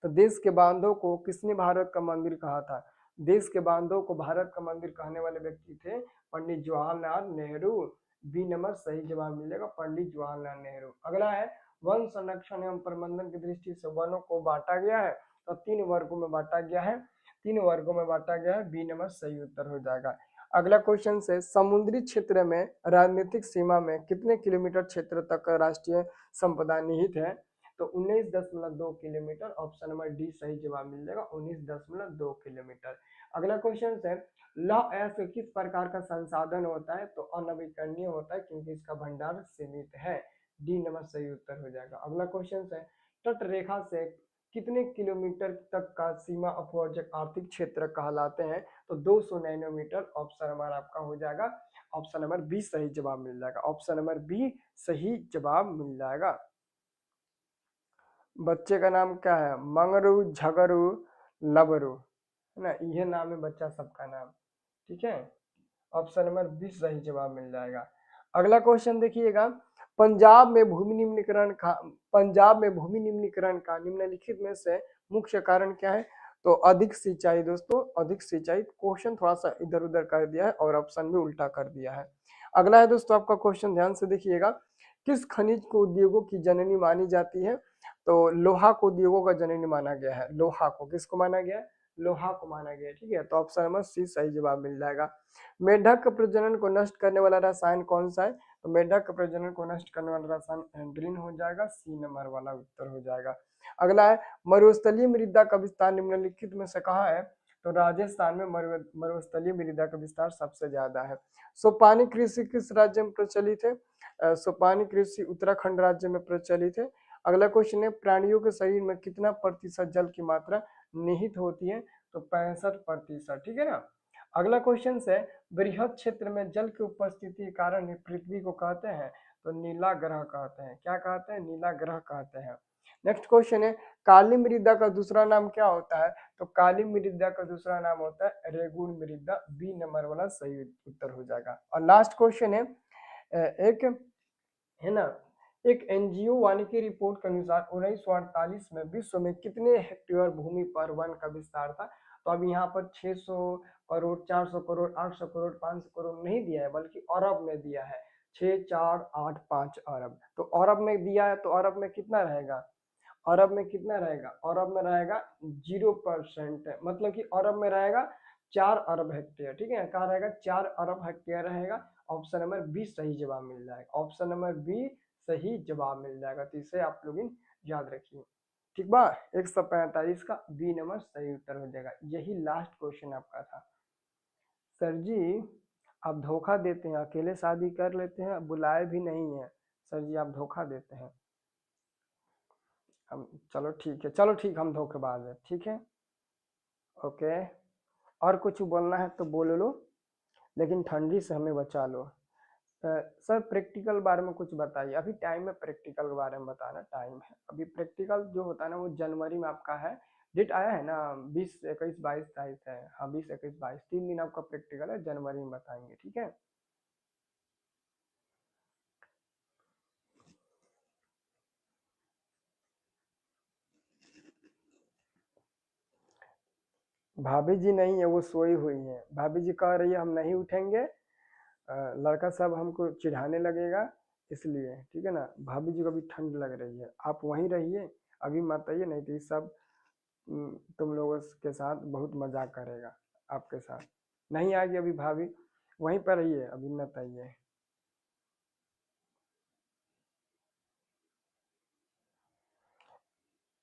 तो देश के बांधों को किसने भारत का मंदिर कहा था, देश के बांधों को भारत का मंदिर कहने वाले व्यक्ति थे पंडित जवाहरलाल नेहरू, बी नंबर सही जवाब मिलेगा, पंडित जवाहरलाल नेहरू। अगला है, वन संरक्षण एवं प्रबंधन की दृष्टि से वनों को बांटा गया है, तो 3 वर्गों में बांटा गया है, 3 वर्गों में बांटा गया है, बी नंबर सही उत्तर हो जाएगा। अगला क्वेश्चन से, समुद्री क्षेत्र में राजनीतिक सीमा में कितने किलोमीटर क्षेत्र तक राष्ट्रीय संपदा निहित है, तो 19.2 किलोमीटर, ऑप्शन नंबर डी सही जवाब मिल जाएगा, 19.2 किलोमीटर। अगला क्वेश्चन है, लौह अयस्क किस प्रकार का संसाधन होता है, तो अनवीकरणीय होता है क्योंकि इसका भंडार सीमित है, डी नंबर सही उत्तर हो जाएगा। अगला क्वेश्चन है, तट रेखा से कितने किलोमीटर तक का सीमा अपवर्जक आर्थिक क्षेत्र कहलाते हैं, तो 200 नैनोमीटर, ऑप्शन नंबर आपका हो जाएगा, ऑप्शन नंबर बी सही जवाब मिल जाएगा, ऑप्शन नंबर बी सही जवाब मिल जाएगा। बच्चे का नाम क्या है, मंगरू, झगरू, लबरू, है ना, यह नाम है बच्चा सबका नाम, ठीक है, ऑप्शन नंबर बी सही जवाब मिल जाएगा। अगला क्वेश्चन देखिएगा, पंजाब में भूमि निम्नीकरण का, पंजाब में भूमि निम्नीकरण का निम्नलिखित में से मुख्य कारण क्या है, तो अधिक सिंचाई दोस्तों, अधिक सिंचाई। क्वेश्चन थोड़ा सा इधर उधर कर दिया है और ऑप्शन भी उल्टा कर दिया है। अगला है दोस्तों आपका क्वेश्चन, ध्यान से देखिएगा, किस खनिज को उद्योगों की जननी मानी जाती है, तो लोहा को उद्योगों का जननी माना गया है, लोहा को किसको माना गया है, लोहा को माना गया है। ठीक है, तो ऑप्शन नंबर सी सही जवाब मिल जाएगा। मेढक प्रजनन को नष्ट करने वाला रसायन कौन सा है? तो मेढक के प्रजनन को नष्ट करने वाला रसायन एंड्रीन हो जाएगा, सी नंबर वाला उत्तर हो जाएगा। अगला है मरुस्थलीय मृदा का विस्तार निम्नलिखित में से कहाँ है? तो राजस्थान में मरुस्थलीय मृदा का विस्तार सबसे ज्यादा है। सोपानी कृषि किस राज्य में प्रचलित है? सोपानी कृषि उत्तराखंड राज्य में प्रचलित है। अगला क्वेश्चन है प्राणियों के शरीर में कितना प्रतिशत जल की मात्रा निहित होती है? तो 65%। ठीक है ना। अगला क्वेश्चन है बृहद क्षेत्र में जल की उपस्थिति के कारण ही पृथ्वी को कहते हैं? तो नीला ग्रह कहते हैं। क्या कहते हैं? नीला ग्रह कहते हैं। नेक्स्ट क्वेश्चन है काली मृदा का दूसरा नाम क्या होता है? तो काली मृदा का दूसरा नाम होता है रेगुन मृदा, बी नंबर वाला सही उत्तर हो जाएगा। और लास्ट क्वेश्चन है एक है ना, एक एनजीओ वानिकी रिपोर्ट के अनुसार 1948 में विश्व में कितने हेक्टेयर भूमि पर वन का विस्तार था? तो अब यहाँ पर 600 करोड़, 400 करोड़, 800 करोड़, 500 करोड़ नहीं दिया है, बल्कि अरब में दिया है। 6, 4, 8, 5 अरब। तो अरब में दिया है, तो अरब में कितना रहेगा? अरब में कितना रहेगा? अरब में रहेगा 0%, मतलब कि अरब में रहेगा 4 अरब हेक्टेयर। ठीक है, कहाँ रहेगा? 4 अरब हेक्टेयर रहेगा। ऑप्शन नंबर बी सही जवाब मिल जाएगा। ऑप्शन नंबर बी सही जवाब मिल जाएगा। तो इसे आप लोग याद रखिए। ठीक बा, 145 का बी नंबर सही उत्तर हो जाएगा। यही लास्ट क्वेश्चन आपका था। सर जी आप धोखा देते हैं, अकेले शादी कर लेते हैं, बुलाए भी नहीं है। सर जी आप धोखा देते हैं। हम चलो ठीक है, चलो ठीक, हम धोखेबाज है। ठीक है, ओके। और कुछ बोलना है तो बोल लो, लेकिन ठंडी से हमें बचा लो। सर प्रैक्टिकल बारे में कुछ बताइए। अभी टाइम है प्रैक्टिकल के बारे में बताना, टाइम है अभी। प्रैक्टिकल जो होता है ना वो जनवरी में आपका है। डेट आया है ना, 20, 21, 22, 23 है। हाँ 20, 21, 22 3 दिन आपका प्रैक्टिकल है, जनवरी में बताएंगे। ठीक है, भाभी जी नहीं है, वो सोई हुई है। भाभी जी कह रही है हम नहीं उठेंगे, लड़का सब हमको चिढ़ाने लगेगा, इसलिए। ठीक है ना, भाभी जी को भी ठंड लग रही है। आप वहीं रहिए, अभी मत आइए, नहीं तो ये सब तुम लोगों के साथ बहुत मजाक करेगा आपके साथ। नहीं आएगी अभी भाभी, वहीं पर रहिए, अभी मत आइए।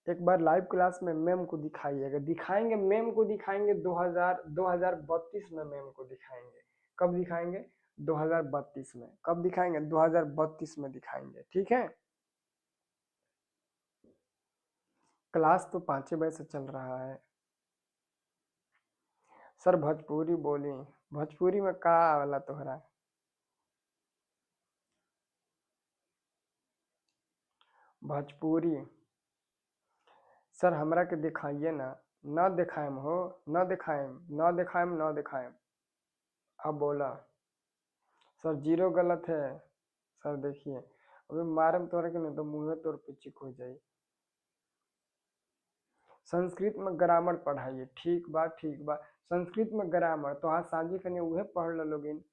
एक बार लाइव क्लास में मैम को दिखाइएगा। दिखाएंगे मैम को, दिखाएंगे 2032 में मैम को दिखाएंगे। कब दिखाएंगे? 2032 में। कब दिखाएंगे? 2032 में दिखाएंगे। ठीक है, क्लास तो 5 बजे से चल रहा है। सर भोजपुरी बोली, भोजपुरी में का वाला तोहरा? भोजपुरी सर हमरा के दिखाइए ना। न दिखाएम हो, न दिखाएम, न दिखाएम, न दिखाएम। अब बोला सर 0 गलत है। सर देखिए अभी मारम तोड़ के नहीं तो मुंह तोड़ पे चिक हो जाए। संस्कृत में ग्रामर पढ़ाइए। ठीक बा, ठीक बा। संस्कृत में ग्रामर तो आज सांझी कने उहे पढ़ लोगिन।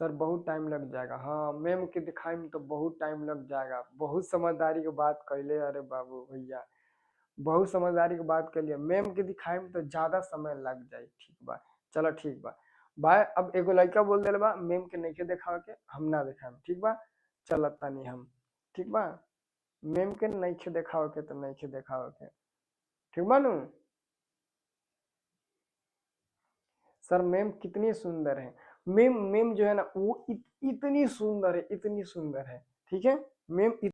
सर बहुत टाइम लग जाएगा। हाँ मैम के दिखाई में तो बहुत टाइम लग जाएगा। बहुत समझदारी की बात कैले, अरे बाबू भैया बहुत समझदारी की बात कर लिया। मैम के दिखाई में तो ज्यादा समय लग जाए। ठीक बा, चलो ठीक बा। भाई अब एगो लड़का बोल दिल बा मैम के नहीं के दिखावे के, हम ना दिखाएम। ठीक बा, चलत तानी हम। ठीक बा, मैम के नहीं के दिखावे के तो नहीं के दिखावे के। ठीक बा नु। सर मैम कितनी सुंदर है। मैम मैम जो है ना वो इतनी सुंदर है, इतनी सुंदर है। ठीक है, मैम